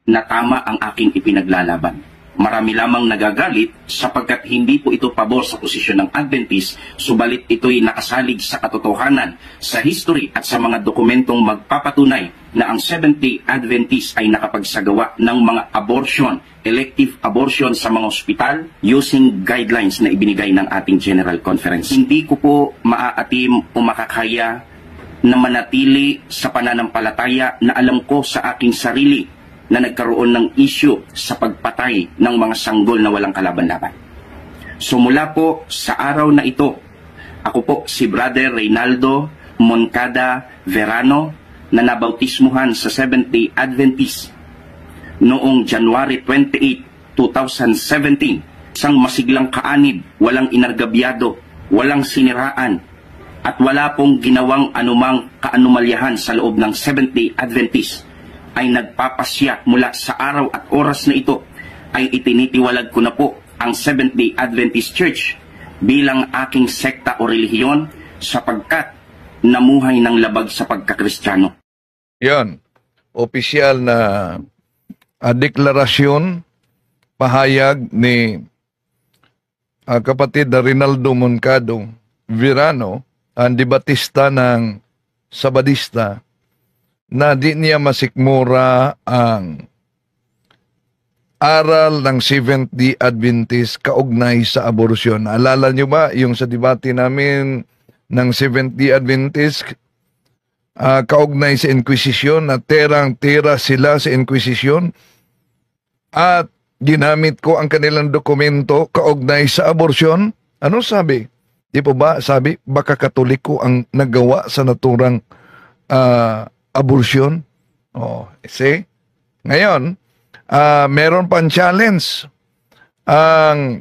na tama ang aking ipinaglalaban. Marami lamang nagagalit sapagkat hindi po ito pabor sa posisyon ng Adventist, subalit ito'y nakasalig sa katotohanan, sa history at sa mga dokumentong magpapatunay na ang Seventh-day Adventist ay nakapagsagawa ng mga abortion, elective abortion sa mga ospital using guidelines na ibinigay ng ating General Conference. Hindi ko po maaatim o makakaya na manatili sa pananampalataya na alam ko sa aking sarili na nagkaroon ng issue sa pagpatay ng mga sanggol na walang kalaban-laban. So mula po sa araw na ito, ako po si Brother Reynaldo Moncada Verano na nabautismuhan sa Seventh-day Adventist noong January 28, 2017. Isang masiglang kaanib, walang inargabyado, walang siniraan, at wala pong ginawang anumang kaanumalyahan sa loob ng Seventh-day Adventist, ay nagpapasya mula sa araw at oras na ito ay itinitiwalag ko na po ang Seventh-day Adventist Church bilang aking sekta o relihiyon sapagkat namuhay ng labag sa pagkakristyano. Yan, opisyal na deklarasyon, pahayag ni kapatid na Reynaldo Moncada Verano, ang debatista ng Sabadista, na di niya masikmura ang aral ng Seventh-day Adventist kaugnay sa aborusyon. Alala niyo ba yung sa debate namin ng Seventh-day Adventist kaugnay sa Inquisition, na terang-tera sila sa Inquisition at ginamit ko ang kanilang dokumento kaugnay sa abortion? Ano sabi? Di po ba sabi, baka Katoliko ang nagawa sa naturang abortion? Oh, see? Ngayon, meron pang challenge. Ang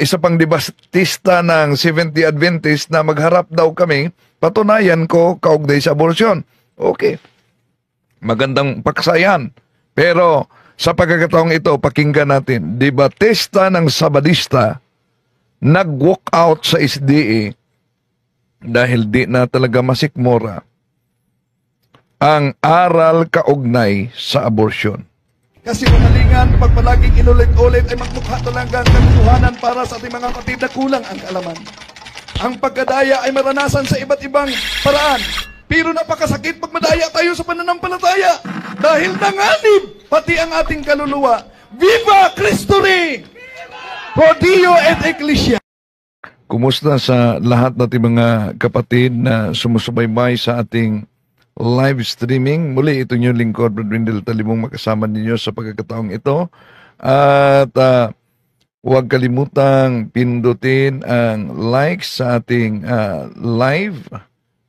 isa pang debatista ng Seventh-day Adventist na magharap daw kami, patunayan ko kaugnay sa abortion. Okay. Magandang paksayan. Pero sa pagkakataong ito, pakinggan natin. Debatista ng Sabadista nag-walk out sa SDA dahil di na talaga masikmura ang aral kaugnay sa abortion. Kasi mamalingan, pag palaging inulit-ulit ay magmukha talagang katotohanan para sa ating mga kapatid na kulang ang kaalaman. Ang pagkadaya ay maranasan sa iba't ibang paraan. Pero napakasakit pag madaya tayo sa pananampalataya. Dahil nanganib pati ang ating kaluluwa. Viva Cristo Rey! Pro Dio et Ecclesia! Kumusta sa lahat nating mga kapatid na sumusubaybay sa ating live streaming? Muli ito yung lingkod, Brad Wendell Talimong, makasama ninyo sa pagkakataong ito. At huwag kalimutang pindutin ang like sa ating live.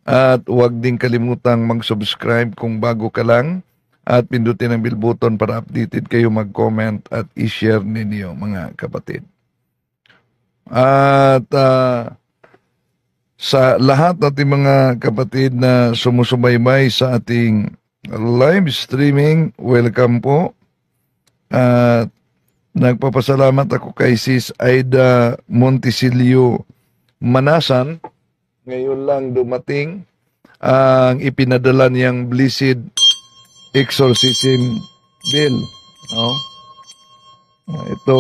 At huwag din kalimutang mag-subscribe kung bago ka lang. At pindutin ang bell button para updated kayo, mag-comment at i-share ninyo, mga kapatid. At sa lahat nating mga kapatid na sumusubaybay sa ating live streaming, welcome po. At nagpapasalamat ako kay Sis Aida Montisilio Manasan. Ngayon lang dumating ang ipinadala niyang Blessed Exorcism Bill. No? Ito.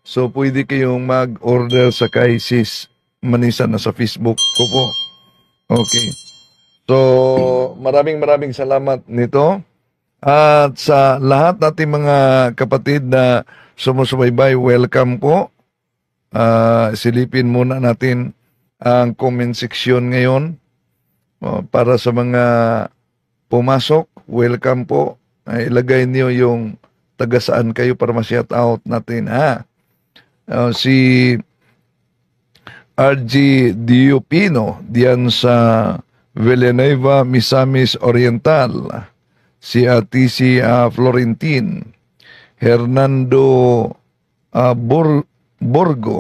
So, pwede kayong mag-order sa kay Sis Manisan na sa Facebook ko po. Okay. So, maraming salamat nito. At sa lahat nating mga kapatid na sumusubaybay, welcome po. Silipin muna natin ang comment section ngayon. Para sa mga pumasok, welcome po. Ilagay niyo yung taga saan kayo para ma-shout out natin, ha? Si RG Diopino diyan sa Villanueva, Misamis Oriental. Si TC Florentin. Hernando Borgo.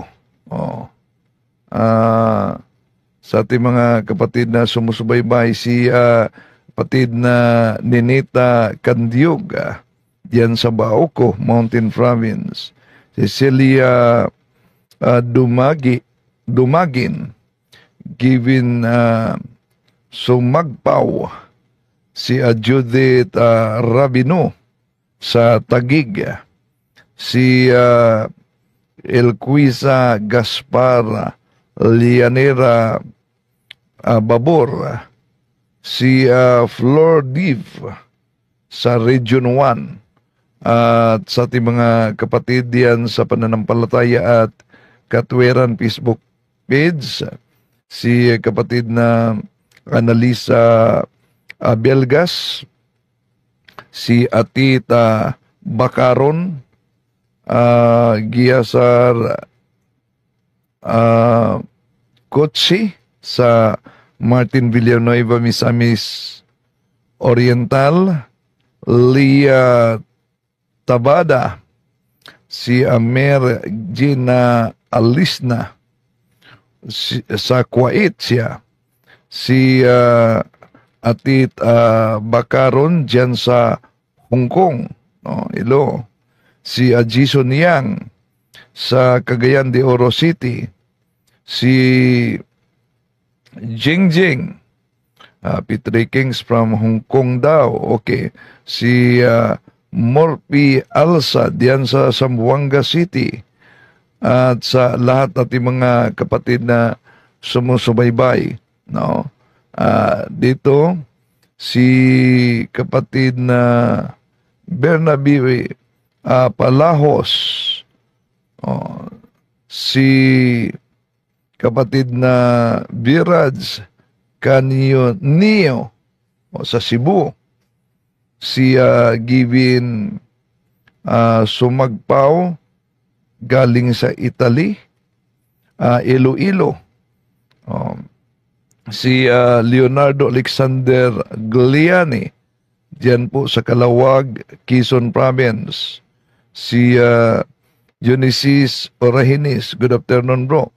Sa ating mga kapatid na sumusubaybay, si kapatid na Ninita Candiog diyan sa Baoco, Mountain Province. Cecilia Dumagin, Givin Sumagpaw, si Judith Rabino sa Taguig, si Elquisa Gaspar Lianera Babor, si Flor Div sa Region 1, at sa ating mga kapatid diyan sa Pananampalataya at Katwiran Facebook page, si kapatid na Analisa Belgas, si Atita Bakaron, Giasar Kotsi sa Martin Villanueva, Misamis Oriental, Lia Tabada, si Amer Gina Alisna sa Kuwait siya, si Atit Bakaron dyan sa Hong Kong, Ilo, si Jason Yang sa Cagayan de Oro City, si Jingjing, Petri Kings from Hong Kong daw, okay, si Morphy Alsa diyan sa Zamboanga City, at sa lahat ating mga kapatid na sumusubaybay, no? Dito si kapatid na Bernabe Palahos, si kapatid na Viraj Canio sa Cebu, si Givin Sumagpao galing sa Italy, Iloilo, si Leonardo Alexander Gliani diyan po sa Calawag, Quezon Province, si Genesis Orahinis, good afternoon bro,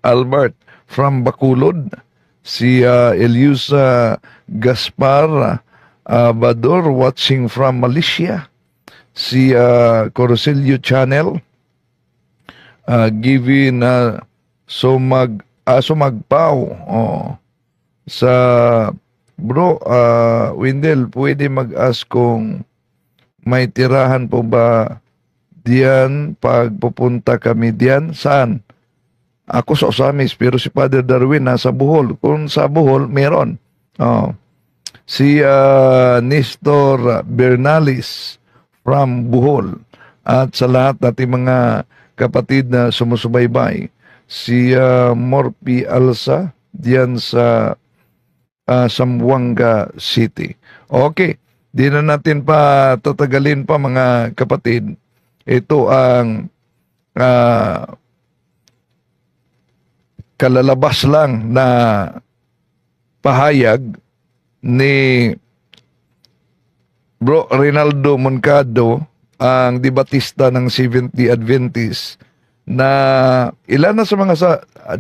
Albert from Bacolod, si Eliusa Gaspar Bador watching from Malaysia, si Corosilio Channel, Givin Sumagpao, sa bro, Wendell, pwede mag-ask kung may tirahan po ba diyan pag pupunta kami diyan? Saan? Ako sa Osamis, pero si Father Darwin nasa Bohol. Kung sa Bohol, meron. Si Nestor Bernalis from Bohol. At sa lahat nating mga kapatid na sumusubaybay, si Morphy Alsa diyan sa Zamboanga City. Okay, di na natin pa tatagalin pa mga kapatid. Ito ang kalalabas lang na pahayag ni Bro Rinaldo Moncado, ang debatista ng Seventh-day Adventist, na ilan na sa mga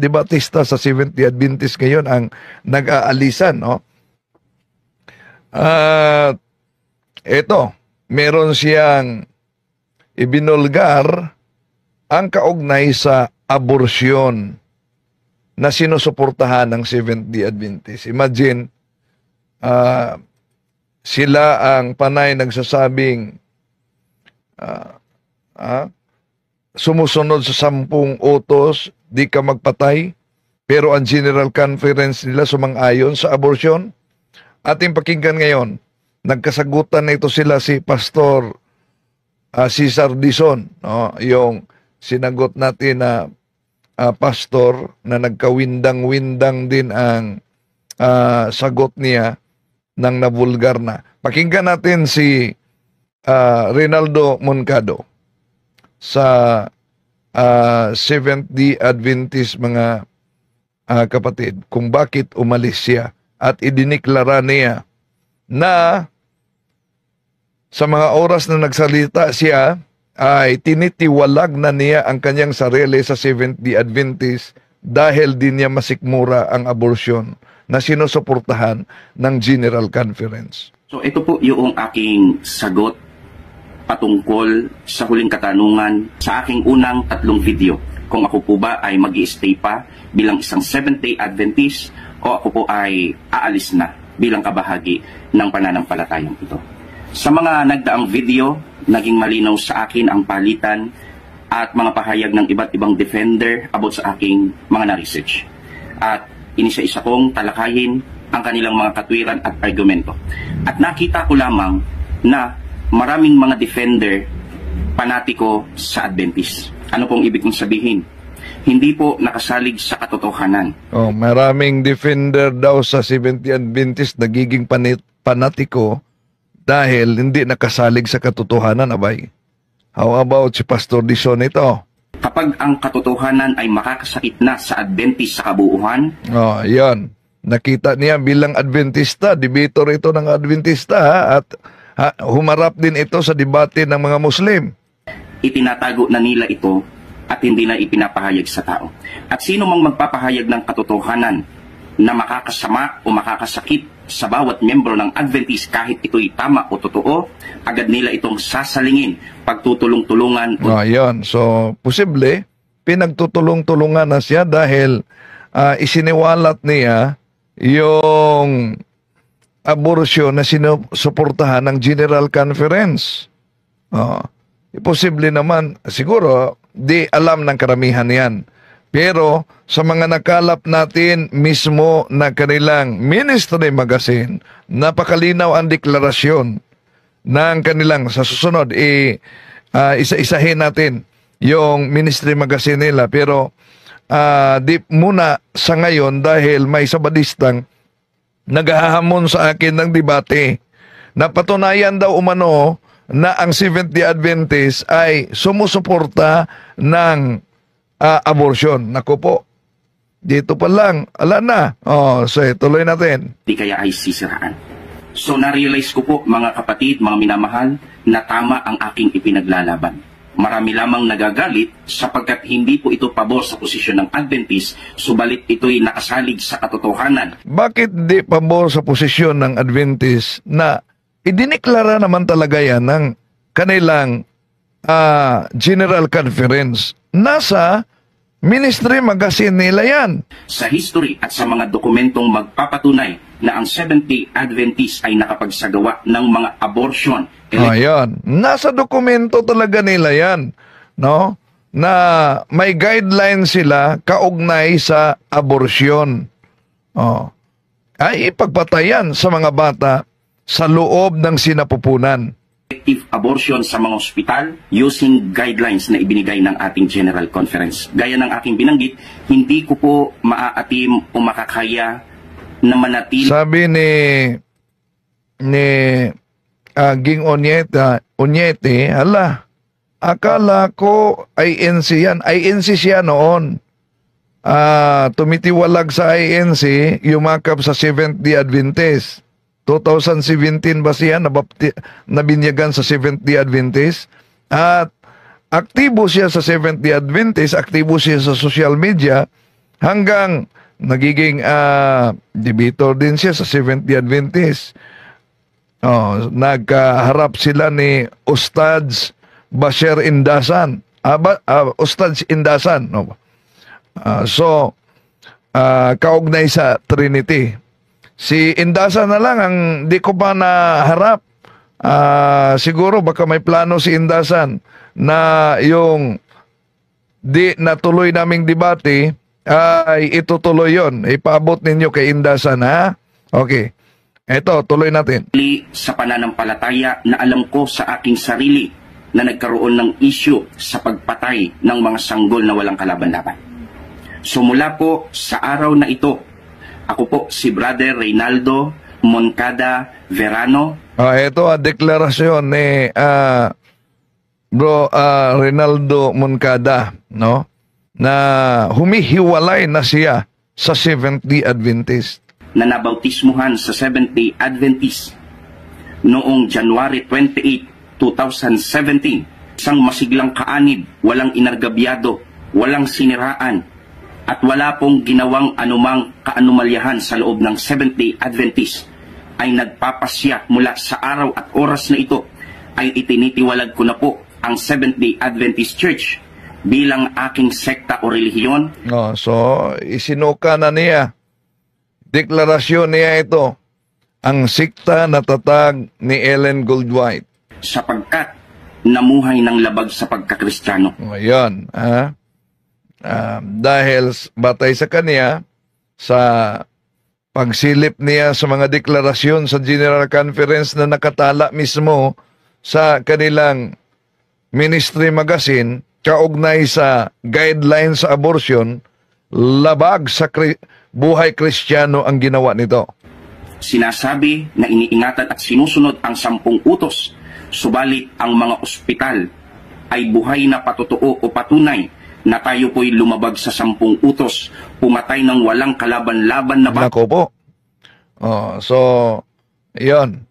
debatista sa Seventh-day Adventist ngayon ang nag-aalisan, no? Ito, meron siyang ibinulgar ang kaugnay sa aborsyon na sinusuportahan ng Seventh-day Adventist. Imagine, sila ang panay nagsasabing sumusunod sa 10 utos, di ka magpatay, pero ang General Conference nila sumang-ayon sa abortion. Ating pakinggan ngayon, nagkasagutan na ito sila si Pastor Cesar Dizon, no? Yung sinagot natin na pastor na nagkawindang-windang din ang sagot niya ng nabulgar na. Pakinggan natin si Rinaldo Moncado sa Seventh-day Adventist, mga kapatid, kung bakit umalis siya, at idiniklara niya na sa mga oras na nagsalita siya ay tinitiwalag na niya ang kanyang sarili sa Seventh-day Adventist dahil din niya masikmura ang abortion na sinusuportahan ng General Conference. So ito po yung aking sagot patungkol sa huling katanungan sa aking unang 3 video. Kung ako po ba ay mag-i-stay pa bilang isang Seventh-day Adventist o ako po ay aalis na. bilang kabahagi ng pananampalatayang ito. Sa mga nagdaang video, naging malinaw sa akin ang palitan at mga pahayag ng iba't ibang defender about sa aking mga na-research. At inisa-isa kong talakayin ang kanilang mga katwiran at argumento. At nakita ko lamang na maraming mga defender panatiko sa Adventist. Ano pong ibig kong sabihin? Hindi po nakasalig sa katotohanan. Oh, maraming defender daw sa Seventh-day Adventist nagiging panatiko dahil hindi nakasalig sa katotohanan, abay. How about si Pastor Dison ito? Kapag ang katotohanan ay makakasakit na sa Adventist sa kabuuan, Oh, yan. Nakita niya bilang Adventista, debater ito ng Adventista at humarap din ito sa debate ng mga Muslim. itinatago na nila ito at hindi na ipinapahayag sa tao. At sino mang magpapahayag ng katotohanan na makakasama o makakasakit sa bawat membro ng Adventist kahit ito'y tama o totoo, agad nila itong sasalingin, pagtutulong-tulungan. Yun. So, posible, pinagtutulong-tulungan na siya dahil isiniwalat niya yung abortion na sinusuportahan ng General Conference. Posible naman, siguro, di alam ng karamihan yan. Pero sa mga nakalap natin mismo na kanilang ministry magazine, napakalinaw ang deklarasyon ng kanilang sa susunod. Isa-isahin natin yung ministry magazine nila. Pero di muna sa ngayon dahil may sabadistang naghahamon sa akin ng debate. Napatunayan daw umano na ang Seventh-day Adventist ay sumusuporta ng abortion. Naku po, dito pa lang, ala na. So tuloy natin. Di kaya ay sisiraan. So na-realize ko po, mga kapatid, mga minamahal, na tama ang aking ipinaglalaban. Marami lamang nagagalit sapagkat hindi po ito pabor sa posisyon ng Adventist, subalit ito'y nakasalig sa katotohanan. Bakit di pabor sa posisyon ng Adventist na idineklara naman talaga yan ng kanilang General Conference? Nasa ministry magazine nila yan. Sa history at sa mga dokumentong magpapatunay na ang Seventh-day Adventist ay nakapagsagawa ng mga abortion. Ayan. Nasa dokumento talaga nila yan. No? Na may guidelines sila kaugnay sa abortion. Ay ipagpatayan sa mga bata sa loob ng sinapupunan. Effective abortion sa mga ospital using guidelines na ibinigay ng ating General Conference. Gaya ng aking binanggit, hindi ko po maaatim o makakaya na manatili. Sabi ni Ging Onyete, hala, akala ko INC yan. INC siya noon. Tumitiwalag sa INC, yumakap sa Seventh-day Adventist. 2017 ba siya nabinyagan sa Seventh-day Adventist? At aktibo siya sa Seventh-day Adventist, aktibo siya sa social media, hanggang nagiging debater din siya sa Seventh-day Adventist. Nagkaharap sila ni Ustads Bashir Indasan. Ustads Indasan. Kaugnay sa Trinity. Si Indasan na lang ang di ko pa naharap. Siguro baka may plano si Indasan na yung di natuloy naming debate ay itutuloy yon. Ipaabot ninyo kay Indasan, ha? Okay. Eto, tuloy natin. Sa pananampalataya na alam ko sa aking sarili na nagkaroon ng issue sa pagpatay ng mga sanggol na walang kalaban-laban. So mula po sa araw na ito, ako po si Brother Reynaldo Moncada Verano. Ito ang deklarasyon ni Reynaldo Moncada, no? Na humihiwalay na siya sa Seventh-day Adventist. Na nabautismuhan sa Seventh-day Adventist noong January 28, 2017. Isang masiglang kaanib, walang inargabyado, walang siniraan, at wala pong ginawang anumang kaanumalyahan sa loob ng Seventh-day Adventist, ay nagpapasya mula sa araw at oras na ito ay itinitiwalag ko na po ang Seventh-day Adventist Church bilang aking sekta o relihiyon. So, isinuka na niya. Deklarasyon niya ito. ang sikta na tatag ni Ellen Goldwhite. sapagkat namuhay ng labag sa pagkakristyano. Ngayon, dahil batay sa kanya, sa pagsilip niya sa mga deklarasyon sa General Conference na nakatala mismo sa kanilang ministry magazine, kaugnay sa guidelines sa abortion, labag sa buhay Kristiyano ang ginawa nito. Sinasabi na iniingatan at sinusunod ang 10 utos, subalit ang mga ospital ay buhay na patotoo o patunay na tayo po'y lumabag sa 10 utos, pumatay ng walang kalaban-laban na Nako po. So, yon.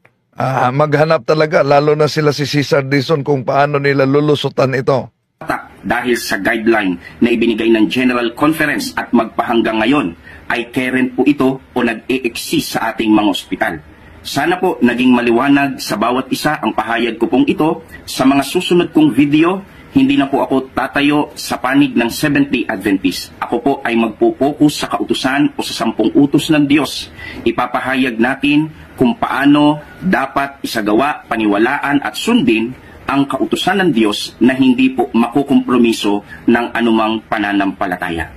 Maghanap talaga, lalo na sila si Cesar Dizon, kung paano nila lulusutan ito. bata dahil sa guideline na ibinigay ng General Conference at magpahanggang ngayon ay current po ito o nag-e-exist sa ating mga ospital. Sana po naging maliwanag sa bawat isa ang pahayag ko pong ito. Sa mga susunod kong video, hindi na po ako tatayo sa panig ng Seventh-day Adventist. Ako po ay magpo-focus sa kautusan o sa 10 utos ng Diyos. Ipapahayag natin kung paano dapat isagawa, paniwalaan at sundin ang kautusan ng Diyos na hindi po makukompromiso ng anumang pananampalataya.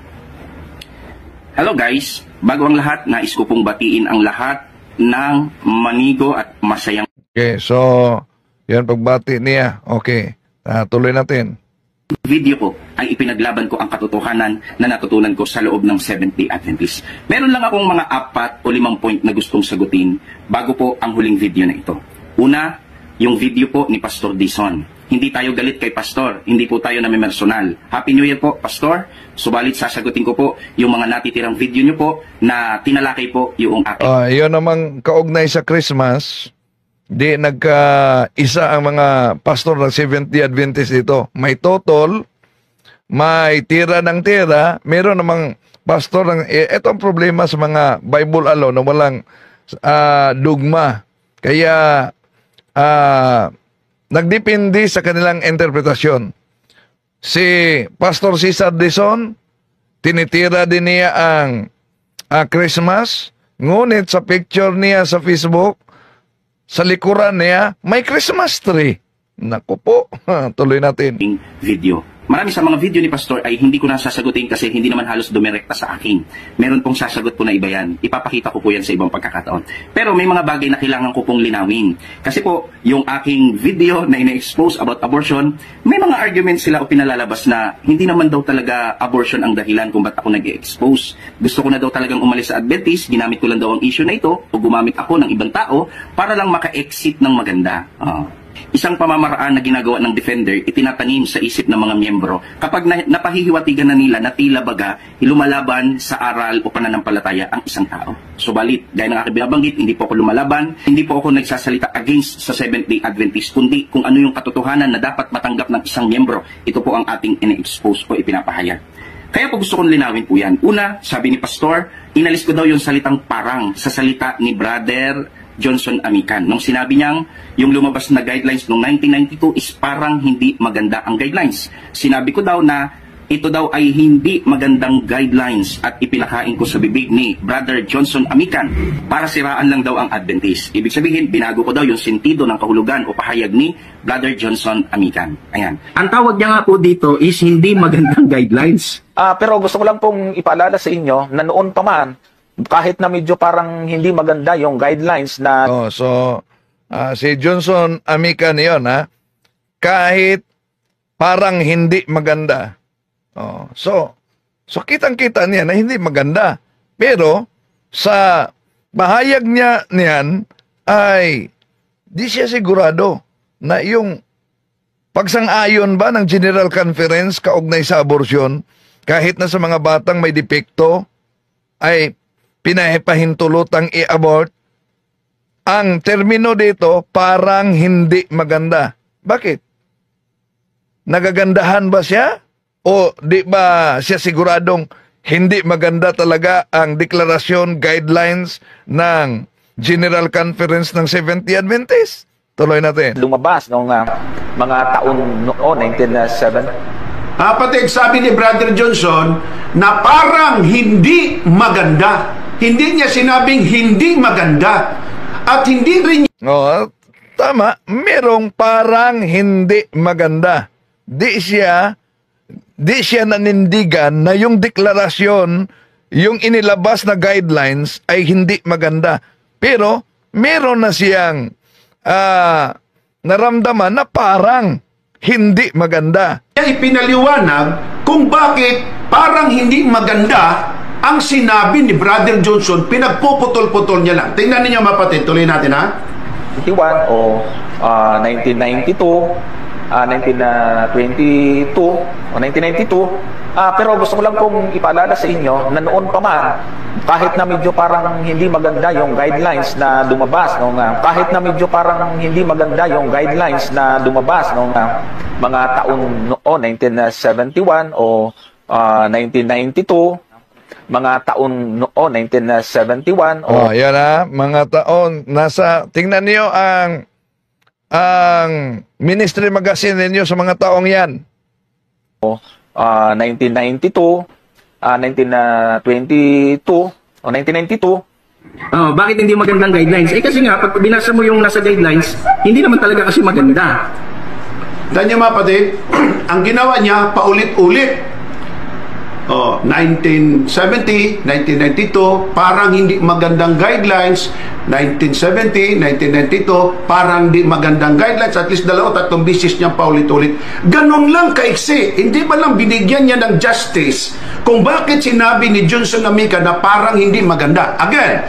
Hello guys, bago ang lahat, nais ko pong batiin ang lahat ng manigo at masayang Okay, so, yan pagbati niya. Okay, tuloy natin. video ko ay ipinaglaban ko ang katotohanan na natutunan ko sa loob ng Seventh-day Adventist. Meron lang akong mga 4 o 5 point na gustong sagutin bago po ang huling video na ito. Una, yung video po ni Pastor Dizon. Hindi tayo galit kay Pastor, hindi po tayo namimersonal. Happy New Year po, Pastor. Subalit sasagutin ko po yung mga natitirang video nyo po na tinalakay po yung akin. Yun namang kaugnay sa Christmas, di nagka-isa ang mga pastor ng Seventh-day Adventist dito. May total, may tira ng tira, meron namang pastor ng... Ito ang problema sa mga Bible alone na walang dogma. Kaya nagdepende sa kanilang interpretasyon. Si Pastor Cesar Dizon, tinitira din niya ang Christmas, ngunit sa picture niya sa Facebook, sa likuran niya, may Christmas tree. Naku po, tuloy natin. Video. Marami sa mga video ni Pastor ay hindi ko na sasagutin kasi hindi naman halos dumirekta sa akin. Meron pong sasagot po na iba yan. Ipapakita ko po yan sa ibang pagkakataon. Pero may mga bagay na kailangan ko pong linawin. Kasi po, yung aking video na ina-expose about abortion, may mga arguments sila o pinalalabas na hindi naman daw talaga abortion ang dahilan kung ba't ako nag-expose. Gusto ko na daw talagang umalis sa Adventist, ginamit ko lang daw ang issue na ito o gumamit ako ng ibang tao para lang maka-exit ng maganda. Isang pamamaraan na ginagawa ng Defender, itinatanim sa isip ng mga miyembro kapag napahihiwatigan na nila na tila baga lumalaban sa aral o pananampalataya ang isang tao. Subalit, gaya ng aking binabanggit, hindi po ako lumalaban, hindi po ako nagsasalita against sa Seventh-day Adventist, kundi kung ano yung katotohanan na dapat matanggap ng isang miyembro. Ito po ang ating ina-expose o ipinapahayag. Kaya po gusto kong linawin po yan. Una, sabi ni Pastor, inalis ko daw yung salitang parang sa salita ni Brother Johnson Amican. Nung sinabi niyang yung lumabas na guidelines noong 1992 is parang hindi maganda ang guidelines. Sinabi ko daw na ito daw ay hindi magandang guidelines at ipinakain ko sa bibig ni Brother Johnson Amican para siraan lang daw ang Adventist. Ibig sabihin, binago ko daw yung sentido ng kahulugan o pahayag ni Brother Johnson Amican. Ayan. Ang tawag niya nga po dito is hindi magandang guidelines. Pero gusto ko lang pong ipaalala sa inyo na noon pa man, kahit na medyo parang hindi maganda yung guidelines na... si Johnson Amican yun, kahit parang hindi maganda. So kitang-kita niya na hindi maganda. Pero, sa bahayag niya niyan, ay di siya sigurado na yung pagsang-ayon ba ng General Conference kaugnay sa abortion, kahit na sa mga batang may depekto, ay pinahintulutang i-abort, ang termino dito parang hindi maganda. Bakit? Nagagandahan ba siya? O di ba siya siguradong hindi maganda talaga ang deklarasyon, guidelines ng General Conference ng Seventh-day Adventist? Tuloy natin. lumabas noong mga taon noon, 1907. Pati sabi ni Brother Johnson na parang hindi maganda. Hindi niya sinabing hindi maganda. At hindi rin Oh, tama, merong parang hindi maganda. Di siya nanindigan na yung deklarasyon, yung inilabas na guidelines ay hindi maganda. Pero meron na siyang naramdaman na parang hindi maganda. niya ipinaliwanag kung bakit parang hindi maganda ang sinabi ni Brother Johnson, pinagpuputol-putol niya lang. Tingnan ninyo mapatid, tuloy natin ha. 1991 o 1992, 1922 o 1992. Pero gusto ko lang pong ipaalala sa inyo na noon pa man, kahit na medyo parang hindi maganda yung guidelines na lumabas nung kahit na medyo parang hindi maganda yung guidelines na lumabas nung mga taon noon 1971 o 1992, mga taon noon 1971 Oh, yan mga taon nasa tingnan niyo ang Ministry Magazine ninyo sa mga taong yan. 1992, 1922 o 1992. Bakit hindi magandang guidelines? Kasi nga, pag binasa mo yung nasa guidelines, hindi naman talaga kasi maganda. Tingnan niyo mapatid, ang ginawa niya paulit-ulit. 1970, 1992, parang hindi magandang guidelines. 1970, 1992, parang hindi magandang guidelines. At least 2-3 bisis niya paulit-ulit. Ganon lang kaiksi. Hindi ba lang binigyan niya ng justice kung bakit sinabi ni Johnson Amica na parang hindi maganda. Again,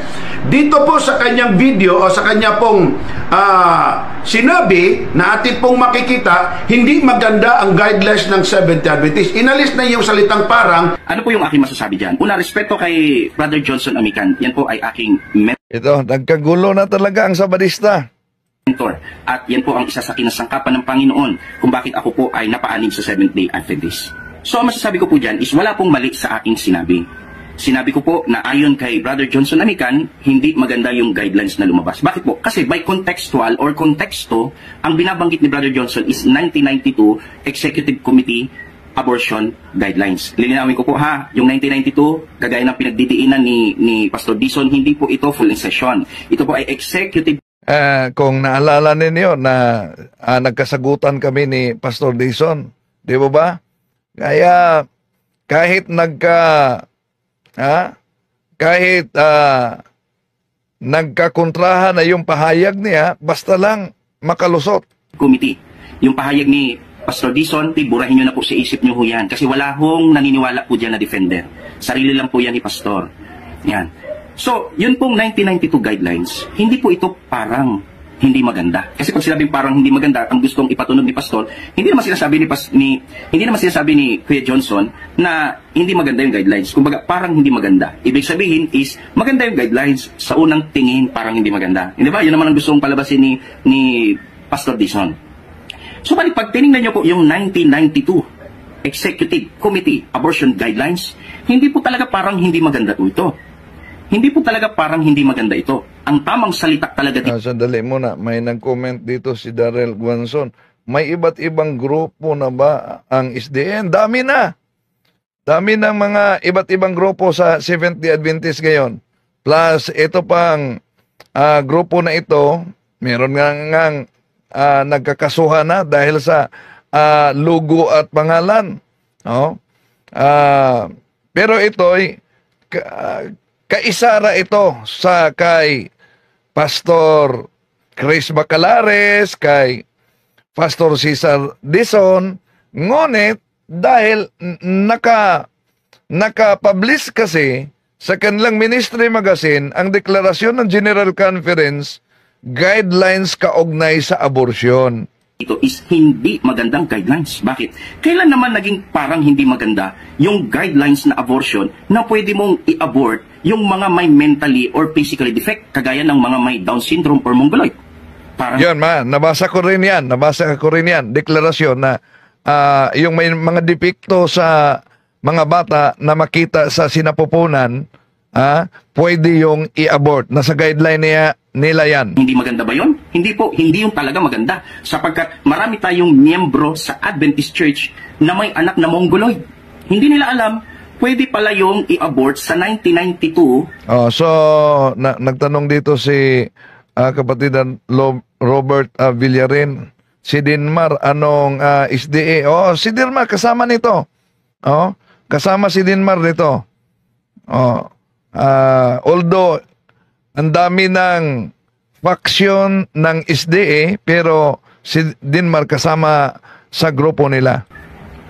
dito po sa kanyang video o sa kanya pong sinabi na atin pong makikita, hindi maganda ang guidelines ng Seventh-day Adventist. Inalis na yung salitang parang. Ano po yung aking masasabi dyan? Una, respeto kay Brother Johnson Amican. Yan po ay aking Ito, nagkagulo na talaga ang Sabadista. mentor. At yan po ang isa sa kinasangkapan ng Panginoon kung bakit ako po ay napaanin sa Seventh-day Adventist. So, ang masasabi ko po dyan is wala pong mali sa aking sinabi. Sinabi ko po na ayon kay Brother Johnson Amican, hindi maganda yung guidelines na lumabas. Bakit po? Kasi by contextual or konteksto, ang binabanggit ni Brother Johnson is 1992 Executive Committee Abortion Guidelines. Lilinawin ko po yung 1992, kagaya ng pinagdidiinan ni Pastor Dison, hindi po ito full in session. Ito po ay Executive. Kung naalala ninyo na nagkasagutan kami ni Pastor Dison, di ba? Kaya kahit nagkakontrahan na yung pahayag niya, basta lang makalusot. Committee. Yung pahayag ni Pastor Dison, burahin nyo na po sa isip nyo ho yan. Kasi wala hong naniniwala po dyan na defender. Sarili lang po yan ni Pastor. Yan. So, yun pong 1992 guidelines, hindi po ito parang hindi maganda. Kasi pag sinabing parang hindi maganda, ang gustong ipatunog ni Pastor, hindi naman sinasabi ni Kuya Johnson na hindi maganda yung guidelines. Kumbaga, parang hindi maganda. Ibig sabihin is, maganda yung guidelines sa unang tingin, parang hindi maganda. Hindi ba? Yun naman ang gustong palabasin ni Pastor Dison. So, pag tinignan nyo po yung 1992 Executive Committee Abortion Guidelines, hindi po talaga parang hindi maganda ito. Hindi po talaga parang hindi maganda ito. Ang tamang salita talaga dito. Sandali muna, may nag-comment dito si Darrell Guanzon. May iba't ibang grupo na ba ang SDN? Dami na. Dami ng mga iba't ibang grupo sa Seventh-day Adventist ngayon. Plus, ito pang grupo na ito, meron nga nagkakasuhan na dahil sa logo at pangalan. No? Pero ito'y kaisara ito sa kay Pastor Chris Bacalares, kay Pastor Cesar Dison, ngunit dahil naka-publish kasi sa kanilang ministry magazine ang deklarasyon ng General Conference guidelines kaugnay sa abortion. Ito is hindi magandang guidelines. Bakit? Kailan naman naging parang hindi maganda yung guidelines na abortion na pwede mong i-abort yung mga may mentally or physically defect, kagaya ng mga may Down syndrome or mongoloid? Parang Yun, nabasa ko rin yan. Deklarasyon na yung may mga depekto sa mga bata na makita sa sinapupunan, pwede yung i-abort. Nasa guideline nila yan. hindi maganda ba yun? Hindi po, hindi yung talaga maganda. Sapagkat marami tayong miyembro sa Adventist Church na may anak na mongoloid. Hindi nila alam, pwede pala yung i-abort sa 1992. So, nagtanong dito si kapatid na Robert Villarin. Si Dinmar, anong SDA? Oh, si Dinmar kasama nito. Oh, kasama si Dinmar nito. Oh, although ang dami ng faction ng SDA, pero si Dinmar kasama sa grupo nila.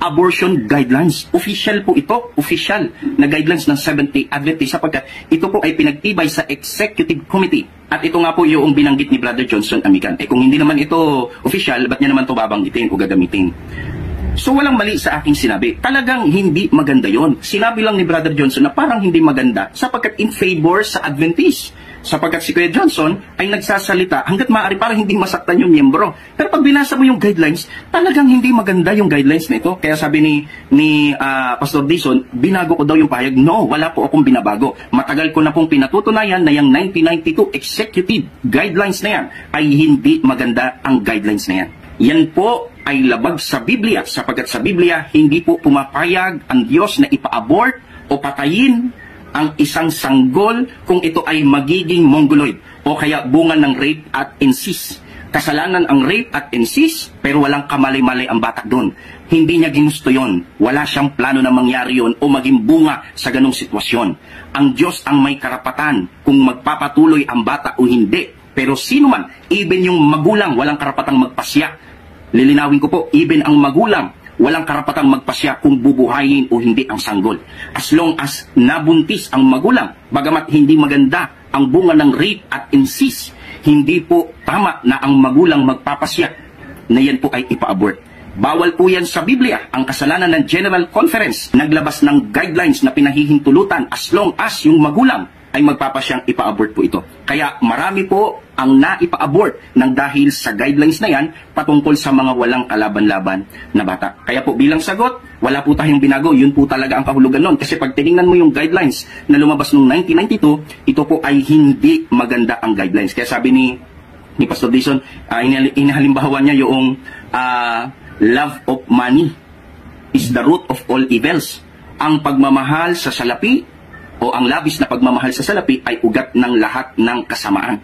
Abortion guidelines. Official po ito. Official na guidelines ng Seventh-day Adventist sapagkat ito po ay pinagtibay sa Executive Committee. At ito nga po yung binanggit ni Brother Johnson Amican. Kung hindi naman ito official, ba't niya naman ito babanggitin o gagamitin? So walang mali sa aking sinabi. Talagang hindi maganda yon. Sinabi lang ni Brother Johnson na parang hindi maganda sapagkat in favor sa Adventist. Sapagkat si Kuya Johnson ay nagsasalita hanggat maaari para hindi masaktan yung miyembro. Pero pag binasa mo yung guidelines, talagang hindi maganda yung guidelines na ito. Kaya sabi ni Pastor Dison, binago ko daw yung pahayag. No, wala po akong binabago. Matagal ko na pong pinatutunayan na yung 1992 Executive Guidelines na yan ay hindi maganda ang guidelines na yan. Yan po ay labag sa Biblia sapagkat sa Biblia hindi po pumapayag ang Diyos na ipa-abort o patayin ang isang sanggol kung ito ay magiging mongoloid o kaya bunga ng rape at incest. Kasalanan ang rape at incest pero walang kamali-mali ang bata doon. Hindi niya ginusto yon. Wala siyang plano na mangyari yon o maging bunga sa ganong sitwasyon. Ang Diyos ang may karapatan kung magpapatuloy ang bata o hindi. Pero sino man, even yung magulang, walang karapatang magpasya. Lilinawin ko po, even ang magulang, walang karapatang magpasya kung bubuhayin o hindi ang sanggol. As long as nabuntis ang magulang, bagamat hindi maganda ang bunga ng rape at incest, hindi po tama na ang magulang magpapasya na yan po ay ipa-abort. Bawal po yan sa Biblia. Ang kasalanan ng General Conference naglabas ng guidelines na pinahihintulutan as long as yung magulang ay magpapasyang ipa-abort po ito. Kaya marami po ang naipa-abort ng dahil sa guidelines na yan patungkol sa mga walang kalaban-laban na bata. Kaya po bilang sagot, wala po tayong binago. Yun po talaga ang kahulugan nun. Kasi pag tinignan mo yung guidelines na lumabas noong 1992, ito po ay hindi maganda ang guidelines. Kaya sabi ni Pastor Dison, inahalimbawa niya yung love of money is the root of all evils. Ang pagmamahal sa salapi o ang labis na pagmamahal sa salapi ay ugat ng lahat ng kasamaan.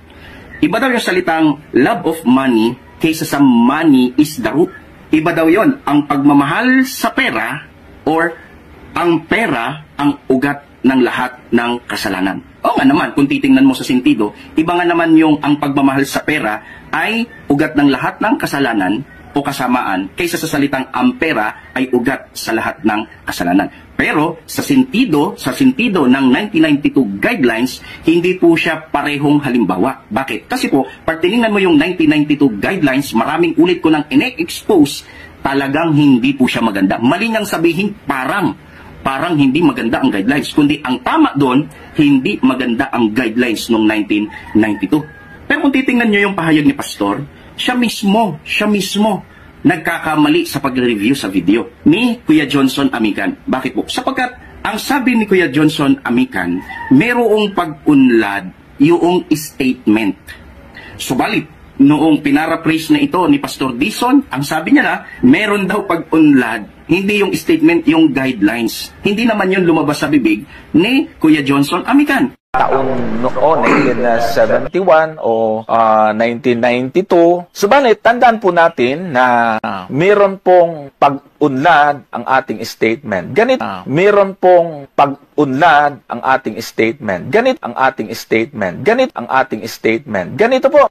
Iba daw yung salitang love of money kaysa sa money is the root. Iba daw yon ang pagmamahal sa pera or ang pera ang ugat ng lahat ng kasalanan. O nga naman, kung titingnan mo sa sentido, iba nga naman yung ang pagmamahal sa pera ay ugat ng lahat ng kasalanan o kasamaan kaysa sa salitang ang pera ay ugat sa lahat ng kasalanan. Pero sa sentido ng 1992 guidelines, hindi po siya parehong halimbawa. Bakit? Kasi po, pag tinignan mo yung 1992 guidelines, maraming ulit ko nang ine-expose, talagang hindi po siya maganda. Mali niyang sabihin parang hindi maganda ang guidelines. Kundi ang tama doon, hindi maganda ang guidelines noong 1992. Pero kung titingnan nyo yung pahayag ni Pastor, siya mismo nagkakamali sa pag-review sa video ni Kuya Johnson Amican. Bakit po? Sapagkat ang sabi ni Kuya Johnson Amican, merong pag-unlad yung statement. Subalit, noong pinaraphrase na ito ni Pastor Dison, ang sabi niya na, meron daw pag-unlad, hindi yung statement, yung guidelines. Hindi naman yun lumabas sa bibig ni Kuya Johnson Amican. Taon noon, 1971 o 1992. Subalit, tandaan po natin na meron pong pag-unlad ang ating statement. Meron pong pag-unlad ang ating statement. Ganito ang ating statement. Ganito po.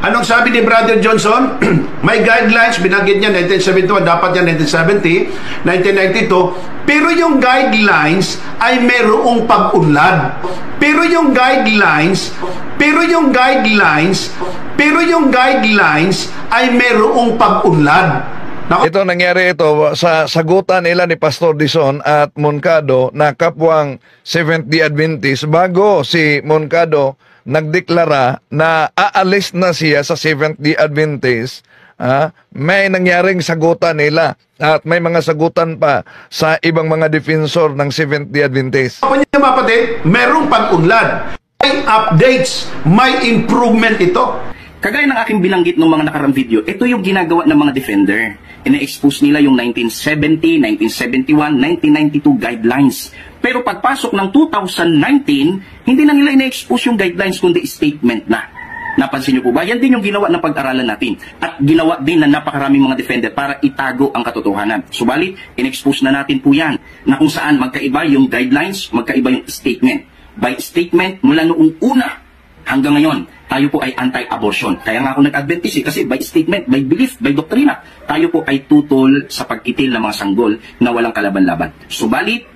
Anong sabi ni Brother Johnson? May guidelines, binanggit niya 1971, dapat yan 1970, 1992, pero yung guidelines ay merong pag-unlad. Pero yung guidelines ay merong pag-unlad. Ito nangyari ito sa sagutan nila ni Pastor Dison at Moncado na kapwang Seventh-day Adventist bago si Moncado nagdeklara na aalis na siya sa Seventh-day Adventist. May nangyaring sagutan nila at may mga sagutan pa sa ibang mga defensor ng Seventh-day Adventist. Mga kapatid, merong pag-unlad, may updates, may improvement ito. Kagaya ng aking binanggit ng mga nakarang video, ito yung ginagawa ng mga defender. ina-expose nila yung 1970, 1971, 1992 guidelines. Pero pagpasok ng 2019, hindi na nila ina-expose yung guidelines kundi statement na. Napansin niyo po ba? Yan din yung ginawa ng pag-aralan natin. At ginawa din na napakaraming mga defender para itago ang katotohanan. Subalit, in-expose na natin po yan na kung saan magkaiba yung guidelines, magkaiba yung statement. By statement, mula noong una hanggang ngayon, tayo po ay anti-abortion. Kaya nga ako nag-Adventist kasi by statement, by belief, by doktrina, tayo po ay tutol sa pagkitil ng mga sanggol na walang kalaban-laban. Subalit,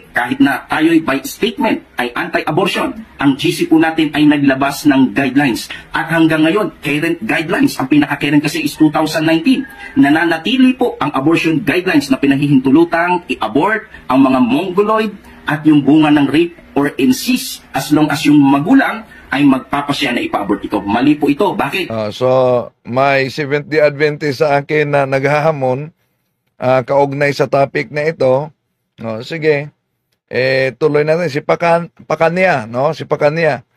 kahit na tayo by statement ay anti-abortion, ang GC po natin ay naglabas ng guidelines. At hanggang ngayon, current guidelines, ang pinaka-current kasi is 2019. Nananatili po ang abortion guidelines na pinahihintulutang i-abort ang mga mongoloid at yung bunga ng rape or incest as long as yung magulang ay magpapasya na ipa-abort ito. Mali po ito. Bakit? So, may Seventh Day Adventist sa akin na naghahamon kaugnay sa topic na ito. Sige, tuloy natin si Pakania, no? Si Pakania.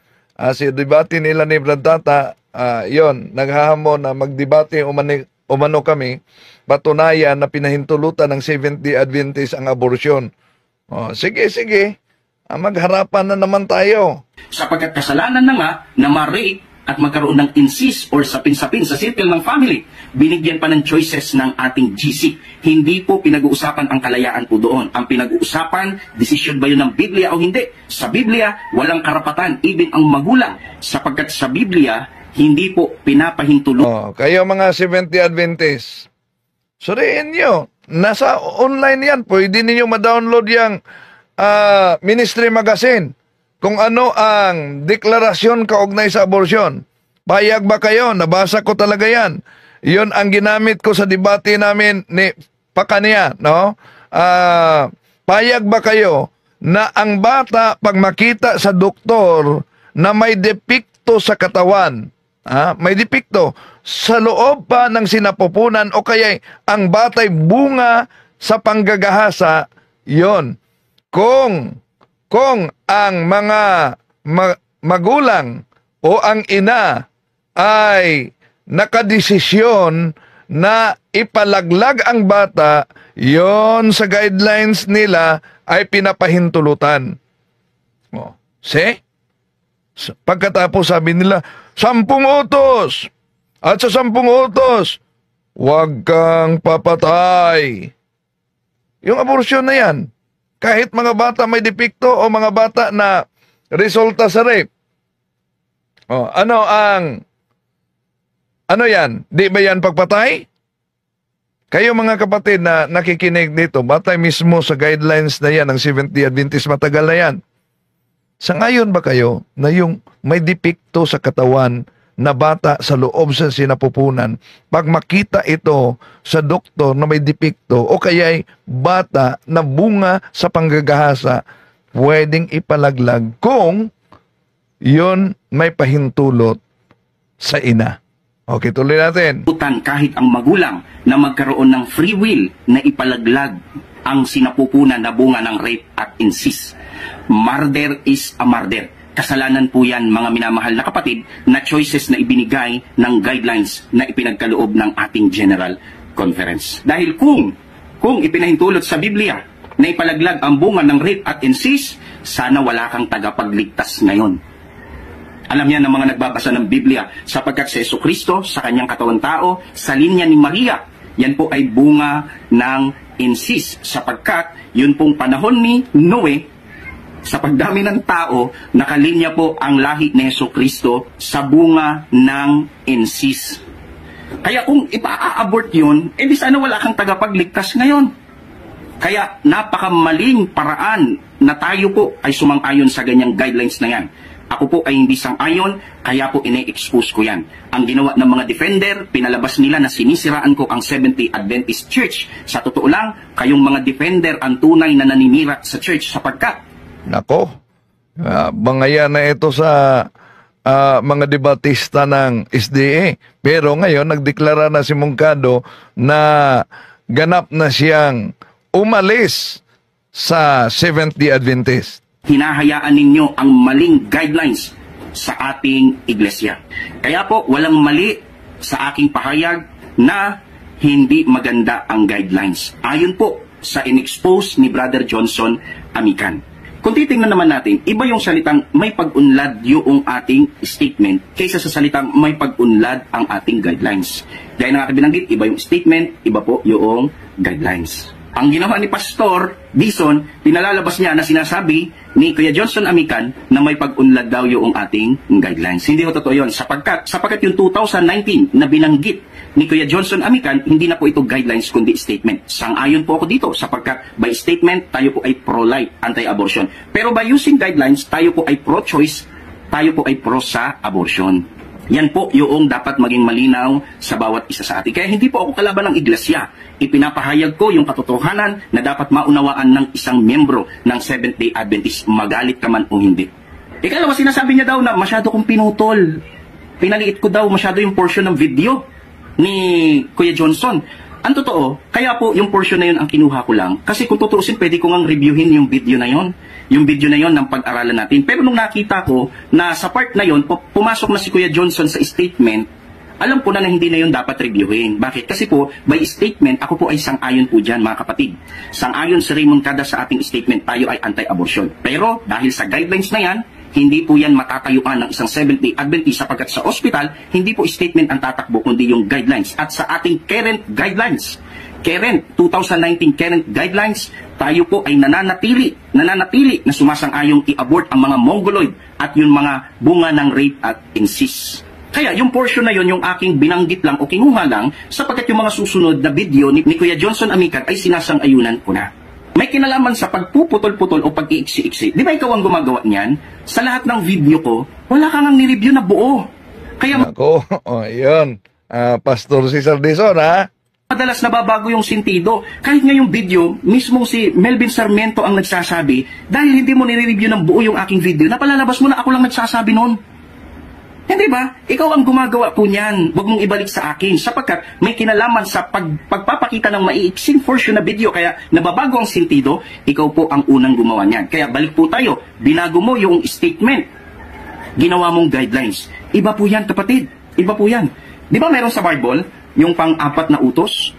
Si debate nila ni Brad Tata, yon, naghahamon na magdebate umano kami, patunayan na pinahintulutan ng Seventh Day Adventist ang abortion. Sige. Magharapan na naman tayo. Sapagkat kasalanan na nga na ma-rape at magkaroon ng incest or sapin-sapin sa circle ng family. Binigyan pa ng choices ng ating GC. Hindi po pinag-uusapan ang kalayaan po doon. Ang pinag-uusapan, decision ba yun ng Biblia o hindi? Sa Biblia, walang karapatan, even ang magulang. Sapagkat sa Biblia, hindi po pinapahintulot. Kayo mga Seventh Day Adventist, suriin nyo. Nasa online yan. Pwede ninyo ma-download yung Ministry Magazine. Kung ano ang deklarasyon kaugnay sa abortion. Payag ba kayo? Nabasa ko talaga yan. Yun ang ginamit ko sa debate namin ni Pakania, no? Payag ba kayo na ang bata pag makita sa doktor na may depikto sa katawan, may depikto sa loob pa ng sinapupunan o kaya ang batay bunga sa panggagahasa, yon. Kung ang mga magulang o ang ina ay nakadesisyon na ipalaglag ang bata, yon sa guidelines nila ay pinapahintulutan. See? Pagkatapos sabi nila, 10 utos. At sa 10 utos, huwag kang papatay. Yung abortion na yan, kahit mga bata may depikto o mga bata na resulta sa rape. Ano yan? Di ba yan pagpatay? Kayo mga kapatid na nakikinig dito, batay mismo sa guidelines na yan ng Seventh Day Adventist, matagal na yan. Sangayon ba kayo na yung may depikto sa katawan na bata sa loob sa sinapupunan, pag makita ito sa doktor na may depikto o kaya'y bata na bunga sa panggagahasa, pwedeng ipalaglag kung yon may pahintulot sa ina. Okay, tuloy natin. Kahit ang magulang na magkaroon ng free will na ipalaglag ang sinapupunan na bunga ng rape at incest. Murder is a murder. Kasalanan po yan, mga minamahal na kapatid, na choices na ibinigay ng guidelines na ipinagkaloob ng ating General Conference. Dahil kung ipinahintulot sa Biblia na ipalaglag ang bunga ng rape at incest, sana wala kang tagapagligtas ngayon. Alam niya ng mga nagbabasa ng Biblia, sapagkat si Jesucristo sa kanyang katawan tao, sa linya ni Maria, yan po ay bunga ng incest, sapagkat yun pong panahon ni Noe, sa pagdami ng tao, nakalinya po ang lahi ni Jesucristo sa bunga ng incest. Kaya kung ipa-abort yun, di sana wala kang tagapagligtas ngayon. Kaya napakamaling paraan na tayo po ay sumang-ayon sa ganyang guidelines na yan. Ako po ay hindi sang-ayon, kaya po ine-expose ko yan. Ang ginawa ng mga defender, pinalabas nila na sinisiraan ko ang Seventh Day Adventist Church. Sa totoo lang, kayong mga defender ang tunay na naninira sa church sapagkat nako, bangaya na ito sa mga debatista ng SDA. Pero ngayon, nagdeklara na si Mungkado na ganap na siyang umalis sa Seventh Day Adventist. Hinahayaan ninyo ang maling guidelines sa ating iglesia. Kaya po, walang mali sa aking pahayag na hindi maganda ang guidelines. Ayon po sa in-expose ni Brother Johnson Amican. Kung titingnan naman natin, iba yung salitang may pag-unlad yung ating statement kaysa sa salitang may pag-unlad ang ating guidelines. Dahil na ating binanggit, iba yung statement, iba po yung guidelines. Ang ginawa ni Pastor Dison, pinalalabas niya na sinasabi ni Kuya Johnson Amican na may pag-unlad daw yung ating guidelines. Hindi ko totoo yun. Sapagkat yung 2019 na binanggit ni Kuya Johnson Amican, hindi na po ito guidelines kundi statement. Sang-ayon po ako dito sapagkat by statement, tayo po ay pro-life, anti-abortion. Pero by using guidelines, tayo po ay pro-choice, tayo po ay pro sa abortion. Yan po yung dapat maging malinaw sa bawat isa sa atin. Kaya hindi po ako kalaban ng iglesia. Ipinapahayag ko yung katotohanan na dapat maunawaan ng isang miyembro ng Seventh-day Adventist, magalit ka man o hindi. Ikalawa, sinasabi niya daw na masyado kong pinutol. Pinaliit ko daw masyado yung portion ng video ni Kuya Johnson. Ang totoo, kaya po yung portion na yun ang kinuha ko lang. Kasi kung tutuusin, pwede ko ngang reviewin yung video na yun. Yung video na yun ng pag-aralan natin. Pero nung nakita ko na sa part na yun, pumasok na si Kuya Johnson sa statement, alam ko na hindi na yun dapat reviewin. Bakit? Kasi po, by statement, ako po ay sang-ayon po dyan, mga kapatid. Sang-ayon si Raymond Cada sa ating statement, tayo ay anti-abortion. Pero dahil sa guidelines na yan, hindi po yan matatayuan ng isang Seventh-day Adventist sapagkat sa ospital, hindi po statement ang tatakbo kundi yung guidelines. At sa ating current guidelines, 2019 current guidelines, tayo po ay nananatili na sumasang-ayong i-abort ang mga mongoloid at yung mga bunga ng rape at incest. Kaya yung portion na yon yung aking binanggit lang o kinuha lang sapagkat yung mga susunod na video ni Kuya Johnson Amican ay sinasang-ayunan ko na. May kinalaman sa pagpuputol-putol o pag-iiksi-iksi. Di ba ikaw ang gumagawa niyan? Sa lahat ng video ko, wala kang ang nireview na buo. Kaya Ako, yun. Pastor Cesar Dison, ha? madalas nababago yung sentido. Kahit nga yung video, mismo si Melvin Sarmiento ang nagsasabi, dahil hindi mo nire-review ng buo yung aking video, napalalabas mo na ako lang nagsasabi noon. Hindi ba? Ikaw ang gumagawa po niyan. Huwag mong ibalik sa akin sapagkat may kinalaman sa pagpapakita ng maiiksing portion na video kaya nababago ang sentido, ikaw po ang unang gumawa niyan. Kaya balik po tayo, binago mo yung statement, ginawa mong guidelines. Iba po yan, kapatid. Iba po yan. Di ba meron sa Bible, yung pang-apat na utos?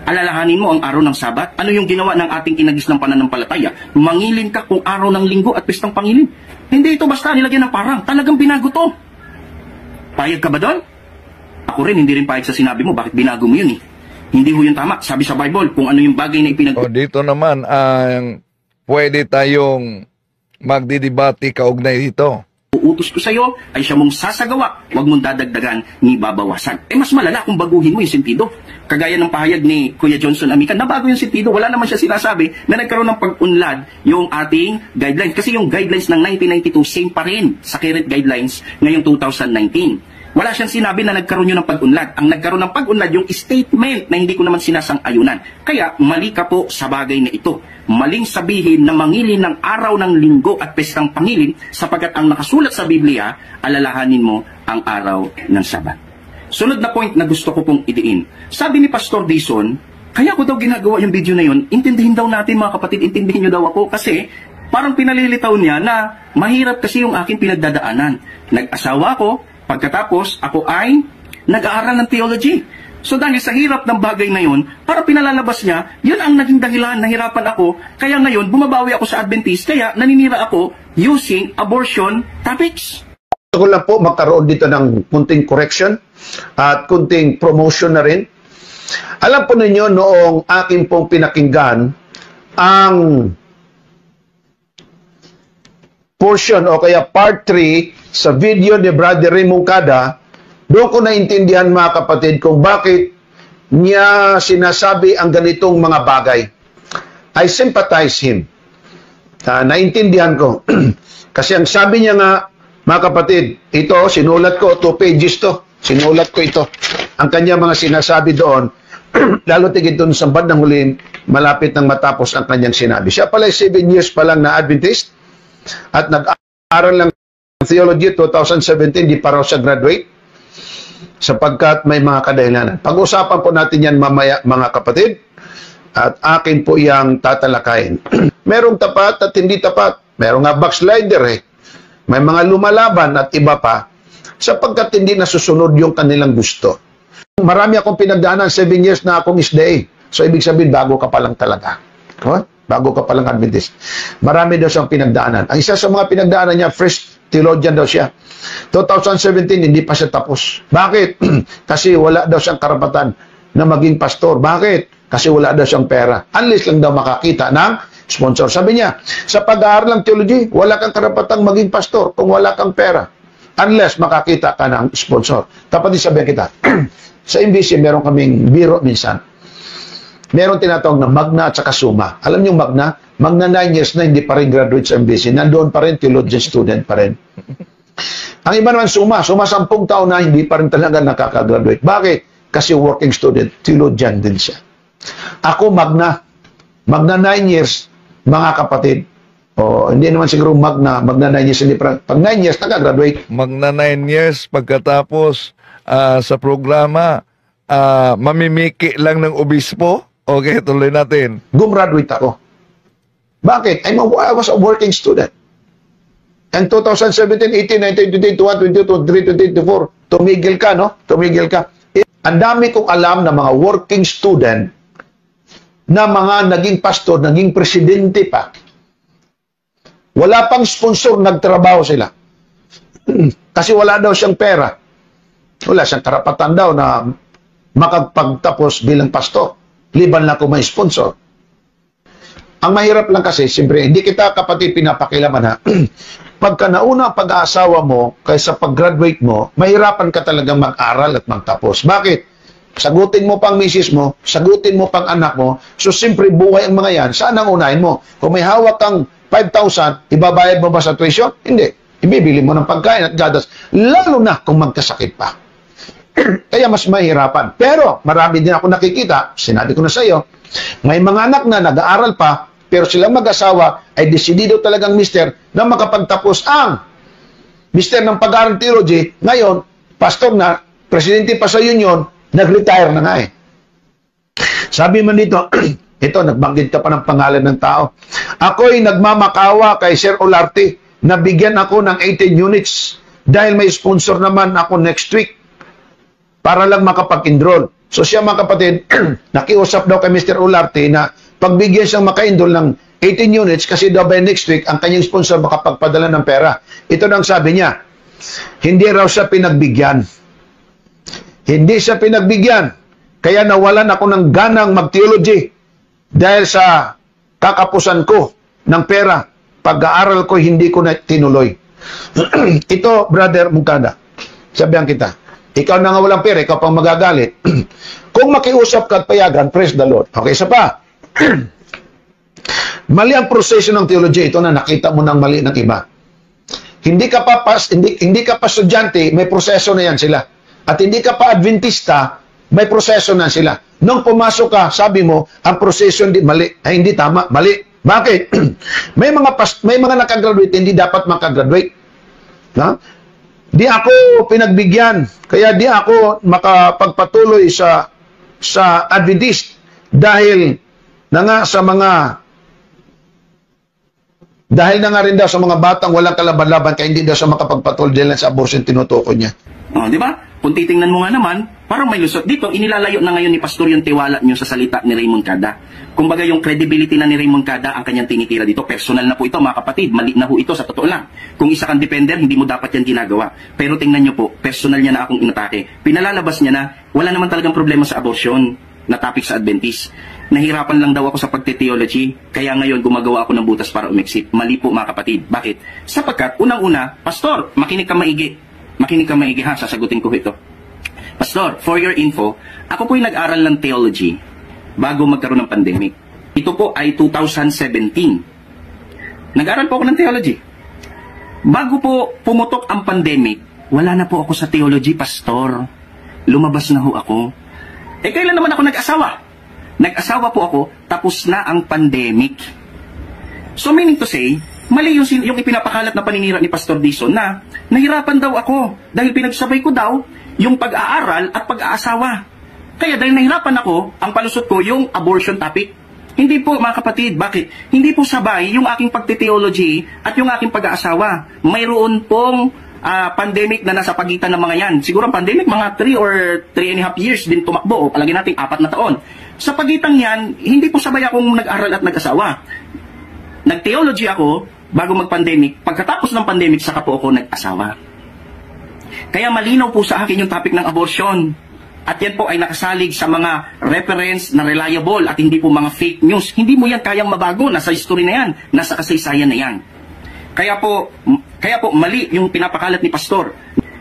Alalahanin mo ang araw ng Sabat. Ano yung ginawa ng ating kinagis ng pananampalataya? Mangilin ka kung araw ng linggo at pistang pangilin. Hindi ito basta nilagyan ng parang. Talagang binago to. Payag ka ba doon? Ako rin, hindi rin payag sa sinabi mo. Bakit binago mo yun eh? Hindi ho yun tama. Sabi sa Bible, kung ano yung bagay na Dito naman, pwede tayong magdidebate kaugnay dito. utos ko sa iyo ay siya mong sasagawa, huwag mong dadagdagan ni babawasan. Mas malala kung baguhin mo yung sentido. Kagaya ng pahayag ni Kuya Johnson Amican, nabago yung sentido. Wala naman siya sinasabi na nagkaroon ng pag-unlad yung ating guidelines. Kasi yung guidelines ng 1992, same pa rin sa current guidelines ngayong 2019. Wala siyang sinabi na nagkaroon yun ng pag-unlad. Ang nagkaroon ng pag-unlad yung statement na hindi ko naman sinasang-ayunan. Kaya mali ka po sa bagay na ito. Maling sabihin na mangilin ng araw ng linggo at pestang pangilin sapagkat ang nakasulat sa Biblia, alalahanin mo ang araw ng Sabat. Sunod na point na gusto ko pong idiin. Sabi ni Pastor Dison, kaya ko daw ginagawa yung video na yun, intindihin daw natin mga kapatid, intindihin nyo daw ako kasi parang pinalilitaw niya na mahirap kasi yung aking pinagdadaanan. Nag-asawa ko, pagkatapos ako ay nag-aaral ng theology. So dahil sa hirap ng bagay na yun, para pinalalabas niya, yun ang naging dahilan, nahirapan ako, kaya ngayon bumabawi ako sa Adventist, kaya naninira ako using abortion topics. Gusto ko lang po magkaroon dito ng kunting correction at kunting promotion na rin. Alam po ninyo, noong akin pong pinakinggan, ang portion o kaya part 3 sa video ni Brother Raymond Cada, doon ko naintindihan mga kapatid kung bakit niya sinasabi ang ganitong mga bagay. I sympathize him. Naintindihan ko. Kasi ang sabi niya nga, mga kapatid, ito, sinulat ko, 2 pages to. Sinulat ko ito. Ang kanya mga sinasabi doon, lalo tigit doon sa bandang huli, malapit nang matapos ang kanyang sinabi. Siya pala 7 years pa lang na Adventist at nag-aaral lang theology 2017, di pa raw siya graduate sapagkat may mga kadahilanan. Pag-usapan po natin yan mamaya mga kapatid at akin po yang tatalakayin. Merong tapat at hindi tapat. Merong nga backslider eh. May mga lumalaban at iba pa sapagkat hindi nasusunod yung kanilang gusto. marami akong pinagdaanan, 7 years na akong SDA. So, ibig sabihin, bago ka pa lang talaga. Huh? Bago ka pa lang Adventist. Marami daw siyang pinagdaanan. Ang isa sa mga pinagdaanan niya, first theologian daw siya. 2017, hindi pa siya tapos. Bakit? Kasi wala daw siyang karapatan na maging pastor. Bakit? Kasi wala daw siyang pera. Unless lang daw makakita ng sponsor. Sabi niya, sa pag-aaral ng theology, wala kang karapatang maging pastor kung wala kang pera. Unless makakita ka ng sponsor. Dapat din sabihin kita, sa MBC, meron kaming biro minsan. Meron tinatawag na Magna at saka Summa. Alam niyo Magna? Magna 9 years na hindi pa rin graduate sa MBC. Nandoon pa rin, theologian student pa rin. Ang iba naman Summa 10 taon na hindi pa rin talaga nakakagraduate. Bakit? Kasi working student, theologian din siya. Ako Magna 9 years, mga kapatid. O, hindi naman siguro Magna 9 years, hindi pa, pag 9 years, nakagraduate. Magna 9 years pagkatapos sa programa, mamimiki lang ng obispo. Okay, tuloy natin. Gumraduate ako. Bakit? I was a working student. And 2017, 18, 19, 20, 21, 22, 23, 24, tumigil ka, no? Tumigil ka. Ang dami kong alam na mga working student na mga naging pastor, naging presidente pa. Wala pang sponsor, nagtrabaho sila. Kasi wala daw siyang pera. Wala siyang karapatan daw na makapagtapos bilang pastor. Liban lang kung may sponsor. Ang mahirap lang kasi, siyempre, hindi kita kapatid pinapakilaman ha. Pagka nauna pag-aasawa mo, kaysa pag-graduate mo, mahirapan ka talagang mag-aral at magtapos. Bakit? Sagutin mo pang misis mo, sagutin mo pang anak mo, so siyempre buhay ang mga yan, saan ang unahin mo? Kung may hawak kang 5,000, ibabayad mo ba sa tuition? Hindi. Ibibili mo ng pagkain at gatas, lalo na kung magkasakit pa. Kaya mas mahirapan. Pero marami din ako nakikita, sinabi ko na sa iyo, may mga anak na nag-aaral pa, pero silang mag-asawa ay desidido talagang mister na makapagtapos ang mister ng pag-aaral theology. Ngayon, pastor na, presidente pa sa union, nag-retire na nga eh. Sabi man dito, ito, nagbanggit ka pa ng pangalan ng tao. Ako'y nagmamakawa kay Sir Olarte na bigyan ako ng 18 units dahil may sponsor naman ako next week para lang makapag-enroll. So siya mga kapatid, nakiusap daw kay Mr. Olarte na pagbigyan siyang maka-enroll ng 18 units kasi daw by next week ang kanyang sponsor makapagpadala ng pera. Ito na ang sabi niya, hindi raw siya pinagbigyan. Hindi siya pinagbigyan. Kaya nawalan ako ng ganang mag-theology dahil sa kakapusan ko ng pera. Pag-aaral ko, hindi ko na tinuloy. Ito, brother Mungkada, sabihan kita, ikaw na nga walang pera, ikaw pang magagalit. Kung makiusap ka at payagan, praise the Lord. Okay, isa pa. Mali ang proseso ng theology. Ito na, nakita mo ng mali ng iba. Hindi ka pa estudyante, may proseso na yan sila. At hindi ka pa Adventista, may proseso na sila. Nung pumasok ka, sabi mo, ang proseso hindi mali. Ay, hindi tama, mali. Bakit? may mga nakagraduate, hindi dapat makagraduate. Ha? Di ako pinagbigyan, kaya di ako makapagpatuloy sa Adventist dahil na nga rin daw sa mga batang walang kalaban-laban kaya hindi daw siya makapagpatuloy dahil sa abortion tinutukoy niya. Oh, di ba? Kung titingnan mo nga naman, parang may lusot dito, inilalayo na ngayon ni Pastor yung tiwala niyo sa salita ni Raymond Cada. Kumbaga yung credibility na ni Raymond Cada ang kanyang tinitira dito. Personal na po ito mga kapatid, mali na po ito sa totoo lang. Kung isa kang defender, hindi mo dapat yan ginagawa. Pero tingnan niyo po, personal niya na akong inatake. Pinalalabas niya na wala naman talagang problema sa abortion na topic sa Adventist. Nahirapan lang daw ako sa pagte-theology, kaya ngayon gumagawa ako ng butas para umexit. Mali po mga kapatid. Bakit? Sapagkat unang-una, Pastor, makinig ka maigi. Makinig ka maigi ha, sasagutin ko ito. Pastor, for your info, ako po'y nag-aral ng theology bago magkaroon ng pandemic. Ito po ay 2017. Nag-aral po ako ng theology. Bago po pumutok ang pandemic, wala na po ako sa theology, Pastor. Lumabas na ho ako. Eh, kailan naman ako nag-asawa? Nag-asawa po ako, tapos na ang pandemic. So, meaning to say, mali yung ipinapakalat na paninira ni Pastor Dison na nahirapan daw ako dahil pinagsabay ko daw yung pag-aaral at pag-aasawa. Kaya dahil nahirapan ako, ang palusot ko yung abortion topic. Hindi po mga kapatid, bakit? Hindi po sabay yung aking pagte-theology at yung aking pag-aasawa. Mayroon pong pandemic na nasa pagitan ng mga yan. Siguro ang pandemic, mga 3 or 3.5 years din tumakbo, o palagi natin 4 na taon. Sa pagitan yan, hindi po sabay akong nag-aral at nag-asawa. Nag-theology ako bago mag-pandemic. Pagkatapos ng pandemic, saka po ako nag-asawa. Kaya malinaw po sa akin yung topic ng abortion. At yan po ay nakasalig sa mga reference na reliable at hindi po mga fake news. Hindi mo yan kayang mabago. Nasa history na yan. Nasa kasaysayan na yan. Kaya po mali yung pinapakalat ni Pastor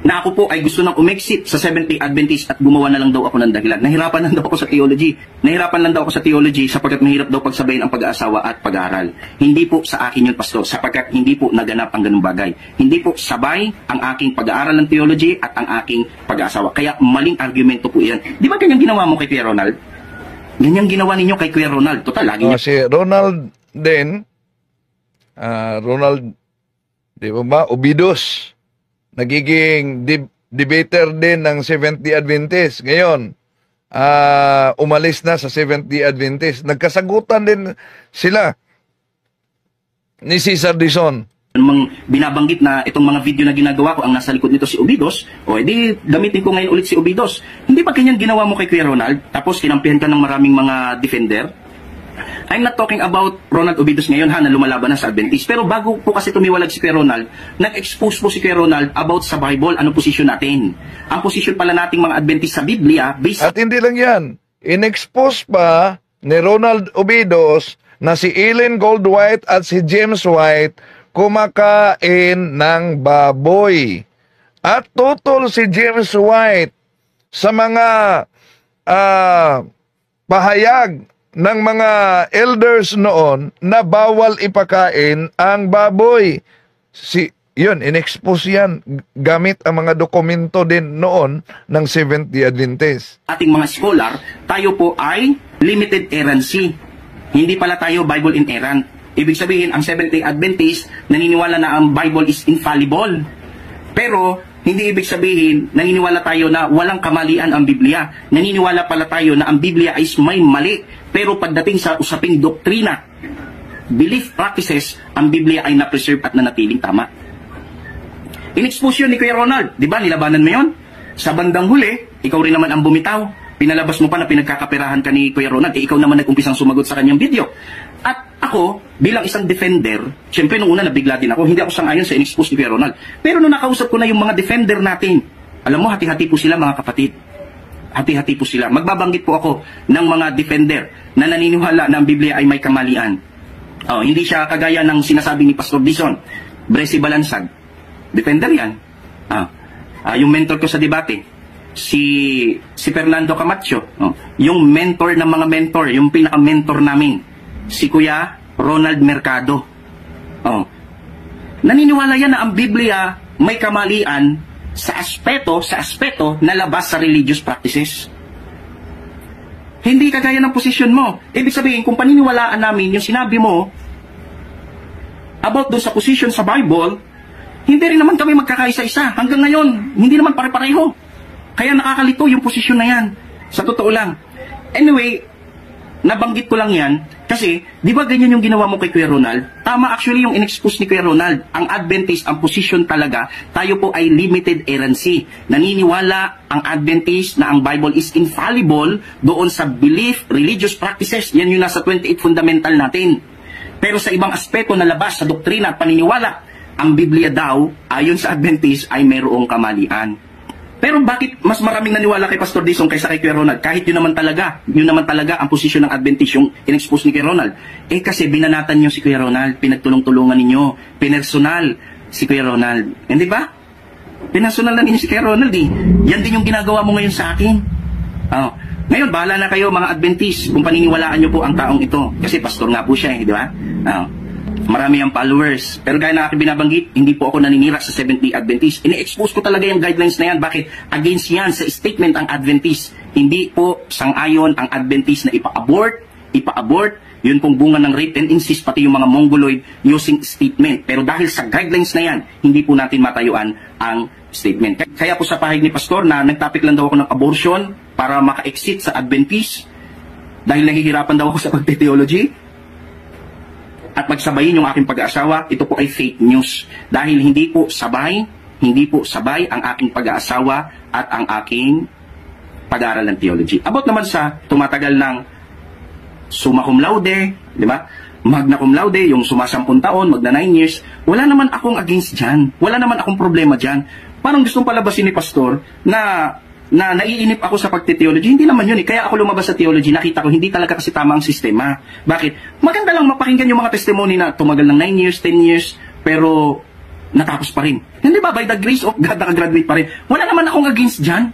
na ako po ay gusto nang umexit sa Seventh-day Adventist at gumawa na lang daw ako ng dahilan. Nahirapan lang daw ako sa theology. Nahirapan lang daw ako sa theology sapagkat mahirap daw pagsabayin ang pag-aasawa at pag-aaral. Hindi po sa akin yun, Pastor, sapagkat hindi po naganap ang ganung bagay. Hindi po sabay ang aking pag-aaral ng theology at ang aking pag-aasawa. Kaya maling argumento po yan. Di ba ganyan ginawa mo kay Kuya Ronald? Ganyan ginawa ninyo kay Kuya Ronald. Total, lagi niya. Si Ronald din, Ronald, di ba, Obidos, nagiging debater din ng Seventh-day Adventist. Ngayon, umalis na sa Seventh-day Adventist. Nagkasagutan din sila ni Cesar Dizon. Mang binabanggit na itong mga video na ginagawa ko, ang nasa likod nito si Obidos, o edi gamitin ko ngayon ulit si Obidos. Hindi ba ganyan ginawa mo kay Kuya Ronald? Tapos kinampihan ka ng maraming mga defender? I'm not talking about Ronald Obidos ngayon na lumalaban na sa Adventist. Pero bago po kasi tumiwalag si Kuya Ronald, nag-expose po si Kuya Ronald about sa Bible, ano posisyon natin. Ang posisyon pala nating mga Adventist sa Biblia, based At hindi lang yan, in-expose pa ni Ronald Obidos na si Ellen Goldwhite at si James White kumakain ng baboy. At tutol si James White sa mga pahayag ng mga elders noon na bawal ipakain ang baboy. Yun, in-expose yan gamit ang mga dokumento din noon ng Seventh-day Adventist. ating mga scholar, tayo po ay limited errancy. Hindi pala tayo Bible inerrant. Ibig sabihin, ang Seventh-day Adventist naniniwala na ang Bible is infallible. Pero hindi ibig sabihin, naniniwala tayo na walang kamalian ang Biblia. Naniniwala pala tayo na ang Biblia is may mali. Pero pagdating sa usaping doktrina, belief practices, ang Biblia ay na-preserve at nanatiling tama. In-expose yun ni Kuya Ronald. Di ba, nilabanan mo yun? Sa bandang huli, ikaw rin naman ang bumitaw. Pinalabas mo pa na pinagkakaperahan ka ni Kuya Ronald. Ikaw naman nag-umpisang sumagot sa kanyang video. At ako, bilang isang defender, syempre nung una nabigla din ako, hindi ako sang-ayon sa in-expose ni Kuya Ronald. Pero nung nakausap ko na yung mga defender natin, alam mo, hati-hati po sila mga kapatid. Hati-hati po sila. Magbabanggit po ako ng mga defender na naniniwala na ang Biblia ay may kamalian. Hindi siya kagaya ng sinasabi ni Pastor Dizon, Bresi Balansag. Defender yan. Yung mentor ko sa debate, si Fernando Camacho. Yung mentor ng mga mentor, yung pinaka-mentor namin, si Kuya Ronald Mercado. Naniniwala yan na ang Biblia may kamalian sa aspeto na labas sa religious practices. Hindi kagaya ng posisyon mo. Ibig sabihin, kung paniniwalaan namin yung sinabi mo about doon sa position sa Bible, hindi rin naman kami magkakaisa-isa. Hanggang ngayon, hindi naman pare-pareho. Kaya nakakalito yung posisyon na yan. Sa totoo lang. Anyway, nabanggit ko lang yan kasi, di ba ganyan yung ginawa mo kay Kuya Ronald? Tama actually yung in-expose ni Kuya Ronald. Ang Adventist, ang position talaga, tayo po ay limited errancy. Naniniwala ang Adventist na ang Bible is infallible doon sa belief, religious practices. Yan yung nasa 28 fundamental natin. Pero sa ibang aspeto na labas sa doktrina at paniniwala, ang Biblia daw, ayon sa Adventist, ay mayroong kamalian. Pero bakit mas maraming naniwala kay Pastor Dizon kaysa kay Kuya Ronald? Kahit yun naman talaga ang posisyon ng Adventist, yung in-expose ni Kuya Ronald. Kasi binanatan niyo si Kuya Ronald, pinagtulong-tulungan ninyo, pinersonal si Kuya Ronald. Hindi ba? Pinersonal na ninyo si Kuya Ronald eh. Yan din yung ginagawa mo ngayon sa akin. Ngayon, bahala na kayo mga Adventist kung paniniwalaan niyo po ang taong ito. Kasi pastor nga po siya di ba? Marami ang followers. Pero gaya na aking binabanggit, hindi po ako naninira sa Seventh-day Adventist. Ini-expose ko talaga yung guidelines na yan. Bakit? Against yan sa statement ang Adventist. Hindi po sang-ayon ang Adventist na ipa-abort. Yun pong bunga ng rape and incest, pati yung mga Mongoloid using statement. Pero dahil sa guidelines na yan, hindi po natin matayuan ang statement. Kaya po sa pahayag ni Pastor na nagtopic lang daw ako ng abortion para maka-exit sa Adventist dahil nahihirapan daw ako sa pagte-theology at magsabayin yung aking pag-aasawa, ito po ay fake news. Dahil hindi po sabay Hindi po sabay ang aking pag-aasawa at ang aking pag-aaral ng theology. About naman sa tumatagal ng summa cum laude, di ba? Magna cum laude, yung sumasampung taon, magna 9 years, wala naman akong against dyan. Wala naman akong problema dyan. Parang gustong palabasin ni Pastor na naiinip ako sa pagte-theology. Hindi naman yun eh. Kaya ako lumabas sa theology, nakita ko hindi talaga kasi tama ang sistema. Bakit? Maganda lang mapakinggan yung mga testimony na tumagal ng 9 years, 10 years, pero natapos pa rin. Hindi ba? By the grace of God, nakagraduate pa rin. Wala naman akong against dyan.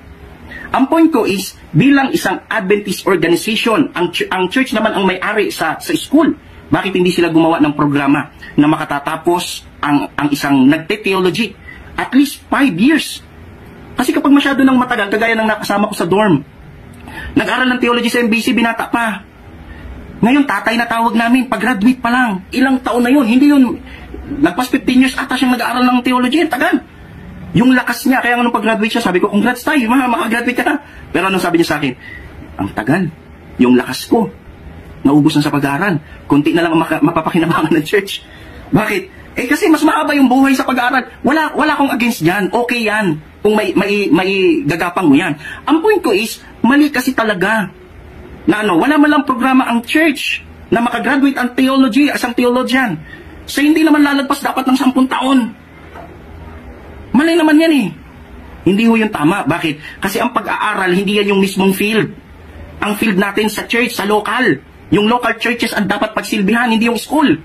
Ang point ko is, bilang isang Adventist organization, ang church naman ang may-ari sa school. Bakit hindi sila gumawa ng programa na makatatapos ang isang nagte-theology? At least 5 years. Kasi kapag masyado nang matagal, kagaya ng nakasama ko sa dorm, nag-aral ng theology sa MBC, binata pa. Ngayon, tatay na tawag namin, pag-graduate pa lang. Ilang taon na yun, hindi yun, nagpas 15 years ata siyang nag-aaral ng theology, tagal. Yung lakas niya, kaya nung pag-graduate siya, sabi ko, congrats tayo, makagraduate ka na. Pero anong sabi niya sa akin? Ang tagal, yung lakas ko, naubos na sa pag-aaral. Kunti na lang mapapakinabangan ng church. Bakit? Kasi mas mahaba yung buhay sa pag-aaral. Wala akong against yan. Okay yan. Kung may gagapang mo yan. Ang point ko is, mali kasi talaga. Na wala man lang programa ang church na makagraduate ang theology, asang theologian. So hindi naman lalagpas dapat ng 10 taon. Mali naman yan eh. Hindi ho yung tama. Bakit? Kasi ang pag-aaral, hindi yan yung mismong field. Ang field natin sa church, sa local. Yung local churches ang dapat pagsilbihan, hindi yung school.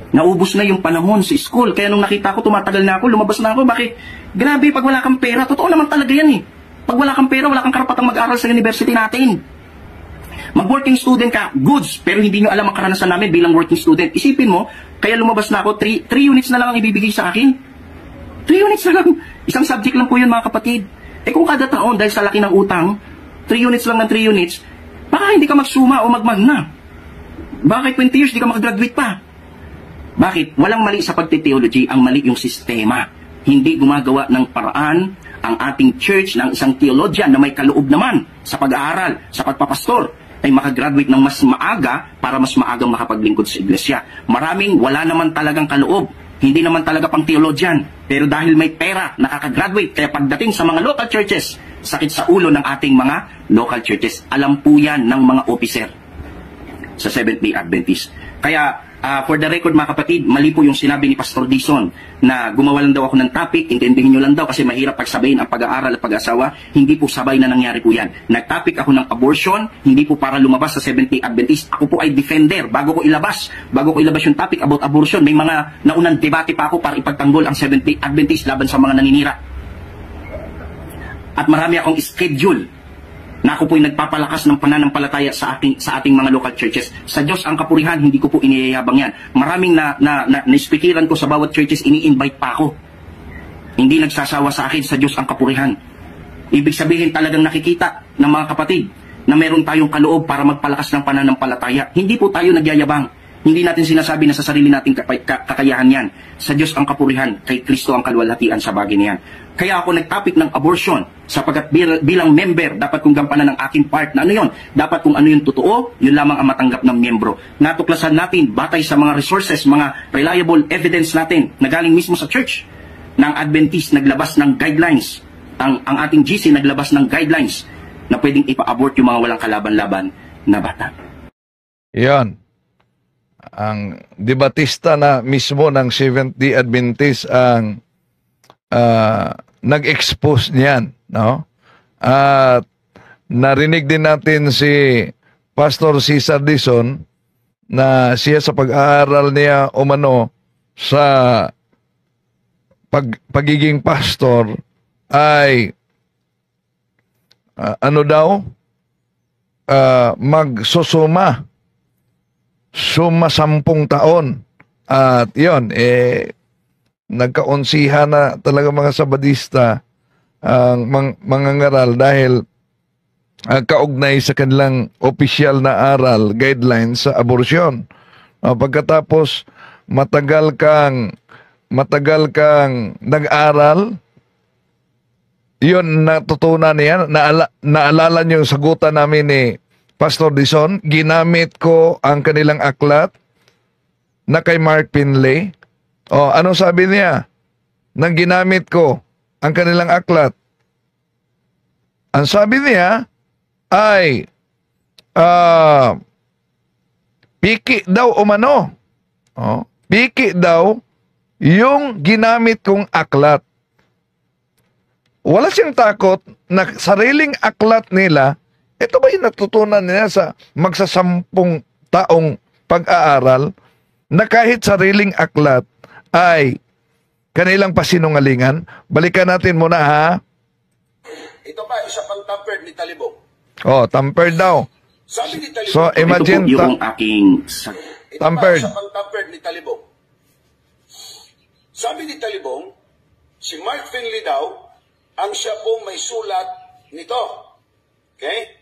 Naubos na yung panahon sa school. Kaya nung nakita ko, tumatagal na ako, lumabas na ako. Bakit? Grabe, pag wala kang pera, totoo naman talaga yan eh. Pag wala kang pera, wala kang karapatang mag-aral sa university natin. Mag-working student ka, goods, pero hindi nyo alam ang karanasan namin bilang working student. Isipin mo, kaya lumabas na ako, 3 units na lang ang ibibigay sa akin. 3 units na lang. Isang subject lang po yun, mga kapatid. Kung kada taon, dahil sa laki ng utang, 3 units lang ng 3 units, baka hindi ka magsuma o magmagna. Bakit 20 years, di ka makagraduate pa? Bakit? Walang mali sa pagte-theology, ang mali yung sistema. Hindi gumagawa ng paraan ang ating church ng isang theologian na may kaloob naman sa pag-aaral, sa pagpapastor, ay makagraduate ng mas maaga para mas maagang makapaglingkod sa iglesia. Maraming wala naman talagang kaloob, hindi naman talaga pang theologian, pero dahil may pera, nakakagraduate. Kaya pagdating sa mga local churches, sakit sa ulo ng ating mga local churches. Alam po yan ng mga officer sa Seventh-day Adventist. Kaya, for the record mga kapatid, mali po yung sinabi ni Pastor Dison na gumawa lang daw ako ng topic, intindihin nyo lang daw kasi mahirap pagsabayin ang pag-aaral at pag-asawa. Hindi po sabay na nangyari po yan. Nag-topic ako ng abortion, hindi po para lumabas sa Seventh-day Adventist. Ako po ay defender. Bago ko ilabas yung topic about abortion, may mga naunang debate pa ako para ipagtanggol ang Seventh-day Adventist laban sa mga naninira. At marami akong schedule na ako po'y nagpapalakas ng pananampalataya sa ating mga local churches. Sa Diyos ang kapurihan, hindi ko po iniyayabang yan. Maraming na-speakiran ko sa bawat churches, ini-invite pa ako. Hindi nagsasawa sa akin, sa Diyos ang kapurihan. Ibig sabihin talagang nakikita ng mga kapatid na meron tayong kaloob para magpalakas ng pananampalataya. Hindi po tayo nagyayabang. Hindi natin sinasabi na sa sarili nating kakayahan yan. Sa Diyos ang kapurihan, kay Kristo ang kalwalhatian sa bagay niyan. Kaya ako nag-topic ng abortion sapagkat bilang member, dapat kong gampanan ng aking part na ano yun. Dapat kung ano yung totoo, yun lamang ang matanggap ng miyembro. Natuklasan natin, batay sa mga resources, mga reliable evidence natin na galing mismo sa church ng Adventist, naglabas ng guidelines. Ang ating GC naglabas ng guidelines na pwedeng ipa-abort yung mga walang kalaban-laban na bata. Yan. Ang debatista na mismo ng Seventh-day Adventist ang nag-expose niyan, no? At narinig din natin si Pastor Cesar Dison na siya sa pag-aaral niya umano sa pagiging pastor ay magsusuma 10 taon. At yun, nagkaunsihan na talaga mga Sabadista ang mga ngaral dahil kaugnay sa kanilang opisyal na aral, guidelines sa abortion. Pagkatapos matagal kang nag-aral, yun natutunan niya, naalala niyo yung sagutan namin ni Pastor Dison, ginamit ko ang kanilang aklat na kay Mark Pinley O, anong sabi niya? Nang ginamit ko ang kanilang aklat. Ang sabi niya ay piki daw umano. O, piki daw yung ginamit kong aklat. Wala siyang takot na sariling aklat nila. Ito ba yung natutunan nila sa magsasampung taong pag-aaral na kahit sariling aklat ay kanilang pasinungalingan? Balikan natin muna, ha? Ito pa, isa pang tampered ni Talibong. Oh, tampered daw. Sabi ni Talibong, So, imagine, ito po yung aking ito tampered. pa, isa pang tampered ni Talibong. Sabi ni Talibong, si Mark Finley daw, ang siya po may sulat nito. Okay?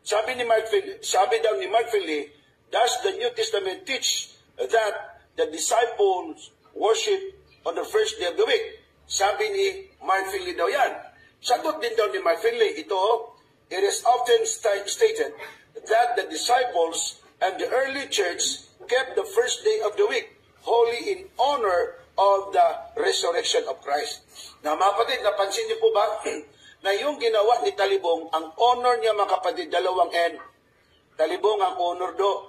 Sabi daw ni Mark Finley, does the New Testament teach that the disciples worship on the first day of the week? Sabi ni Mark Finley daw yan. Sagot din daw ni Mark Finley, ito, it is often stated that the disciples and the early church kept the first day of the week holy in honor of the resurrection of Christ. Na mga kapatid, napansin niyo po ba na yung ginawa ni Talibong, ang honor niya mga kapatid, dalawang N. Talibong ang honor do.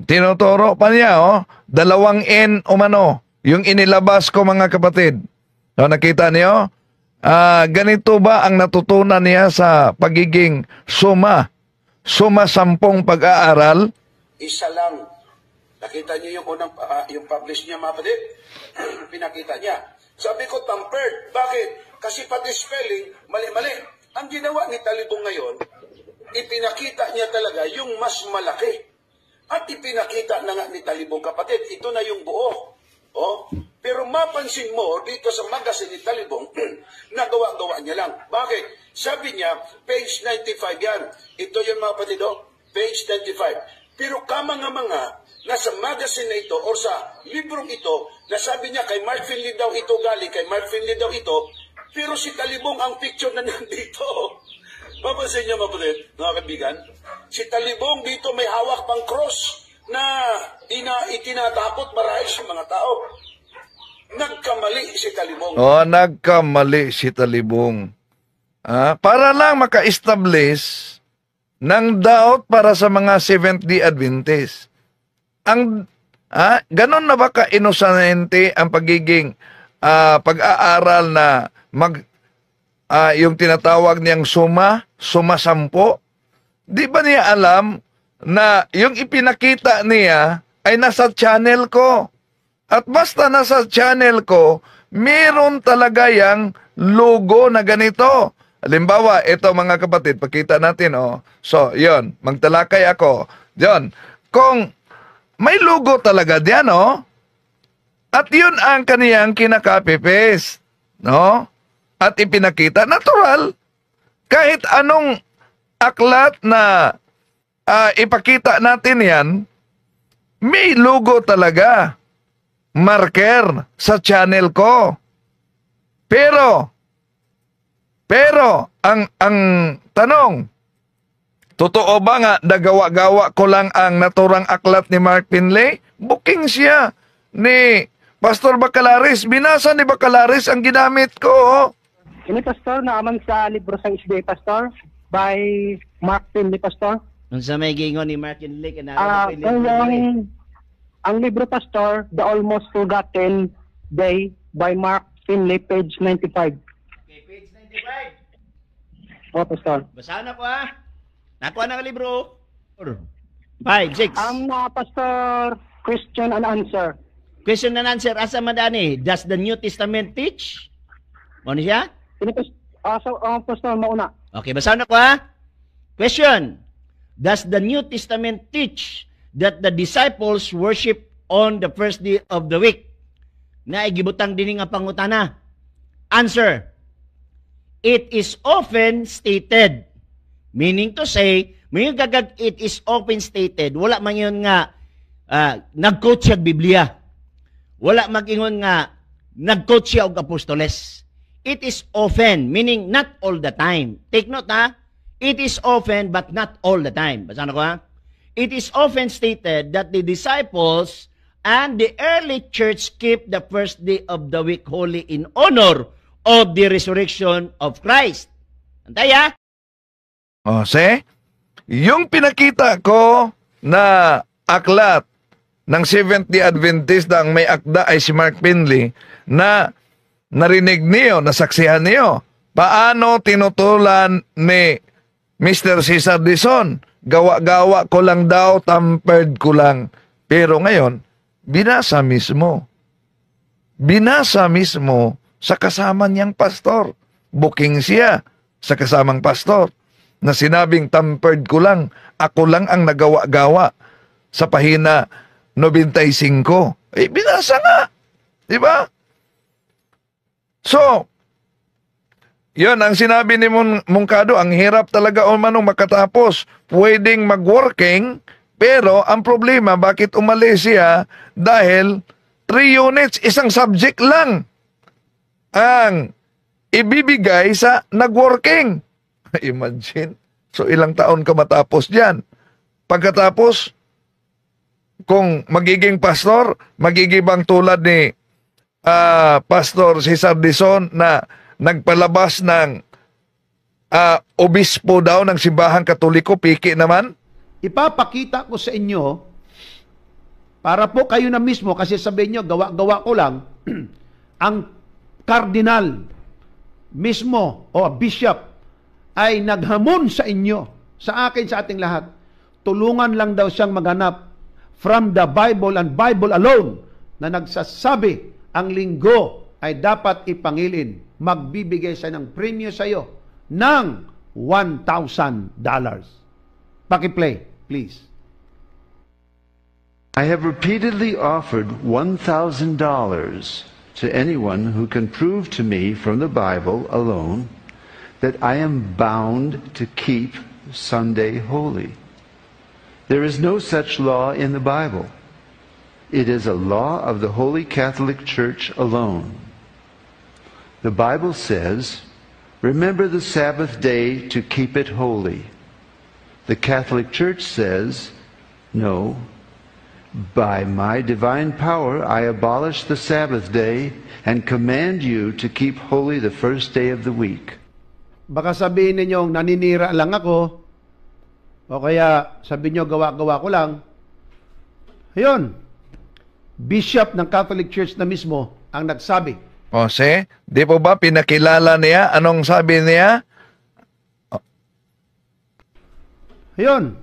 Tinuturo pa niya, oh. Dalawang N umano. Yung inilabas ko, mga kapatid. So, nakita niyo? Ganito ba ang natutunan niya sa pagiging suma-sampung pag-aaral? Isa lang. Nakita niyo yung unang, yung publish niya mga kapatid? Pinakita niya. Sabi ko, tampered. Bakit? Kasi pati spelling, mali-mali. Ang ginawa ni Talibong ngayon, ipinakita niya talaga yung mas malaki. At ipinakita na nga ni Talibong, kapatid, ito na yung buo. Oh? Pero mapansin mo, dito sa magazine ni Talibong, nagawa-gawa niya lang. Bakit? Sabi niya, page 95 yan. Ito yung mga kapatid, oh, page 95. Pero kamanga-manga, nasa magazine na ito or sa librong ito, nasabi niya kay Mark Finley daw ito galing, kay Mark Finley daw ito, pero si Talibong ang picture na nandito. Mapansin niyo mga kapatid, mga kaibigan, si Talibong dito may hawak pang cross na itinatakot marahil sa mga tao. Nagkamali si Talibong. Oh, nagkamali si Talibong. Para lang maka-establish ng doubt para sa mga Seventh-day Adventist. Ganon na ba ka-inosente ang pagiging pag-aaral na yung tinatawag niyang suma-sampo? Di ba niya alam na yung ipinakita niya ay nasa channel ko? At basta nasa channel ko, meron talaga yung logo na ganito. Halimbawa, ito mga kapatid, pakita natin, oh. So, yon, magtalakay ako. Yon, kung may logo talaga diyan, oh. At yun ang kaniyang kinaka-paste, no? At ipinakita, natural. Kahit anong aklat na ipakita natin yan, may logo talaga. Marker sa channel ko. Pero ang tanong, totoo ba nga nagawa-gawa ko lang ang naturang aklat ni Mark Finley? Booking siya ni Pastor Bacalaris. Binasa ni Bacalaris ang ginamit ko. Oh. Ini Pastor, naaman sa libro sa SBA Pastor by Mark Finley Pastor. Nung sa may gingon ni Mark Finley, ang libro Pastor, The Almost Forgotten Day by Mark Finley, page 95. Okay, page 95. Oh, Pastor. Basahan ako, ha? Nakuha na ka libro. 5, 6. Pastor, question and answer. Question and answer. Asa madani? Does the New Testament teach? Ano siya? Pastor, mauna. Okay, basahan ako, ha? Question. Does the New Testament teach that the disciples worship on the first day of the week? Na igibutang din nga pangutana. Answer. It is often stated. Meaning to say, may gagag it is often stated. Wala man yun nga nag-quote siya Biblia. Wala mag-ingon nga nag-quote siya og apostoles. It is often, meaning not all the time. Take note, ha? It is often but not all the time. Basahan ko, ha? It is often stated that the disciples And the early church keep the first day of the week holy in honor of the resurrection of Christ. Antay ha? O, see? Yung pinakita ko na aklat ng Seventh-day Adventist na ang may akda ay si Mark Finley na narinig niyo, nasaksihan niyo. Paano tinutulan ni Mr. Cesar Dizon? Gawa-gawa ko lang daw, tampered ko lang. Pero ngayon, binasa mismo. Binasa mismo sa kasama niyang pastor. Booking siya sa kasamang pastor na sinabing tampered ko lang, ako lang ang nagawa-gawa sa pahina 95. Eh, binasa nga. Diba? So, yun, ang sinabi ni Mungkado, ang hirap talaga o manong makatapos. Pwedeng mag-working, pero ang problema, bakit umalis siya? Dahil 3 units, isang subject lang ang ibibigay sa nag-working. Imagine. So, ilang taon ka matapos dyan? Pagkatapos, kung magiging pastor, magiging bang tulad ni Pastor Cesar Dizon na nagpalabas ng obispo daw ng simbahang Katoliko, piki naman? Ipapakita ko sa inyo, para po kayo na mismo, kasi sabihin nyo, gawa-gawa ko lang, ang kardinal mismo o bishop ay naghamon sa inyo, sa akin, sa ating lahat. Tulungan lang daw siyang maghanap from the Bible and Bible alone na nagsasabi ang linggo ay dapat ipangilin. Magbibigay siya ng premyo sa iyo ng $1,000. Paki-play, please. I have repeatedly offered $1,000 to anyone who can prove to me from the Bible alone that I am bound to keep Sunday holy. There is no such law in the Bible. It is a law of the Holy Catholic Church alone. The Bible says, remember the Sabbath day to keep it holy. The Catholic Church says, no, by my divine power I abolish the Sabbath day and command you to keep holy the first day of the week. Baka sabihin ninyong naninira lang ako, o kaya sabihin nyo gawa-gawa ko lang. Ayun, bishop ng Catholic Church na mismo ang nagsabi. O, see? Di po ba pinakilala niya? Anong sabi niya? Ayun,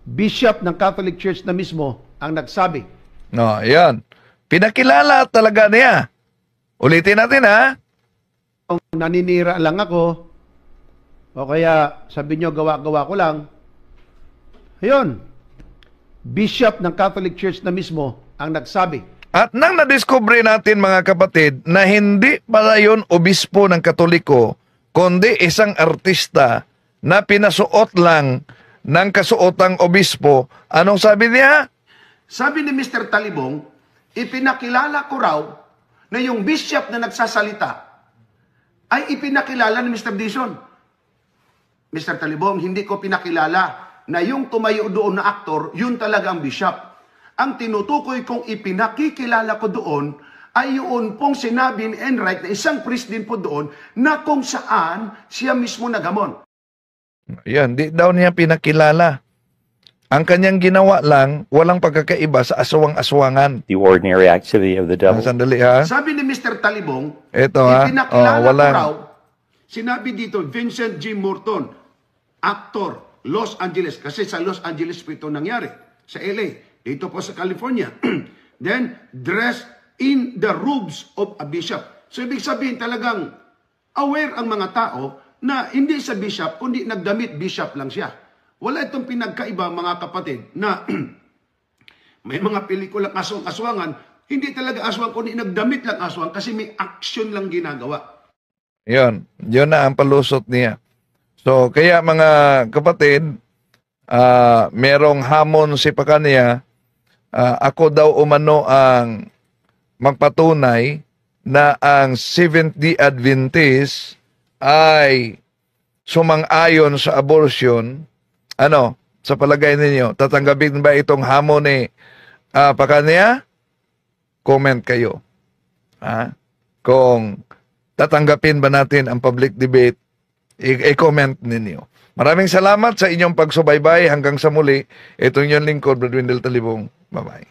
bishop ng Catholic Church na mismo ang nagsabi. No, yan. Pinakilala talaga niya. Ulitin natin, ha? Kung naninira lang ako, o kaya sabihin nyo gawa-gawa ko lang. Ayun, bishop ng Catholic Church na mismo ang nagsabi. At nang nadiskubre natin, mga kapatid, na hindi pala yun obispo ng Katoliko, kundi isang artista na pinasuot lang ng kasuotang obispo, anong sabi niya? Sabi ni Mr. Talibong, ipinakilala ko raw na yung bishop na nagsasalita ay ipinakilala ni Mr. Dizon. Mr. Talibong, hindi ko pinakilala na yung tumayo doon na aktor, yun talaga ang bishop. Ang tinutukoy kong ipinakikilala ko doon ay yun pong sinabi ni Enright na isang priest din po doon na kung saan siya mismo nagamon. Yan, di daw niya pinakilala. Ang kanyang ginawa lang, walang pagkakaiba sa aswang-aswangan. The ordinary activity of the devil. Sandali, ha? Sabi ni Mr. Talibong, ito, ha? ipinakilala walang... ko raw, sinabi dito, Vincent G. Morton, actor, Los Angeles. Kasi sa Los Angeles po ito nangyari. Sa LA. Dito po sa California. Then, dressed in the robes of a bishop. So, ibig sabihin talagang aware ang mga tao na hindi sa bishop, kundi nagdamit bishop lang siya. Wala itong pinagkaiba, mga kapatid, na may mga pelikulang aswang-aswangan, hindi talaga aswang, kundi nagdamit lang aswang kasi may action lang ginagawa. Yun na ang palusot niya. So, kaya mga kapatid, merong hamon si Pakanya, ako daw umano ang magpatunay na ang Seventh-day Adventist ay sumang-ayon sa abortion. Ano, sa palagay ninyo, tatanggapin ba itong hamon ni Pakanya, comment kayo. Kung tatanggapin ba natin ang public debate, i-comment ninyo. Maraming salamat sa inyong pagsubaybay. Hanggang sa muli, ito yung lingkod, Brad Wendell Talibong. Bye-bye.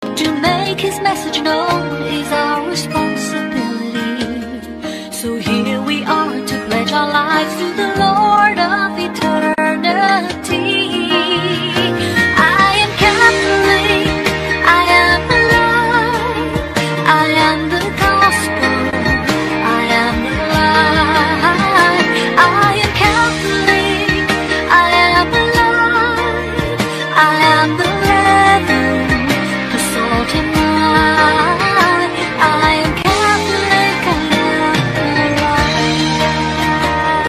To make his message known is our responsibility. So here we are to pledge our lives to the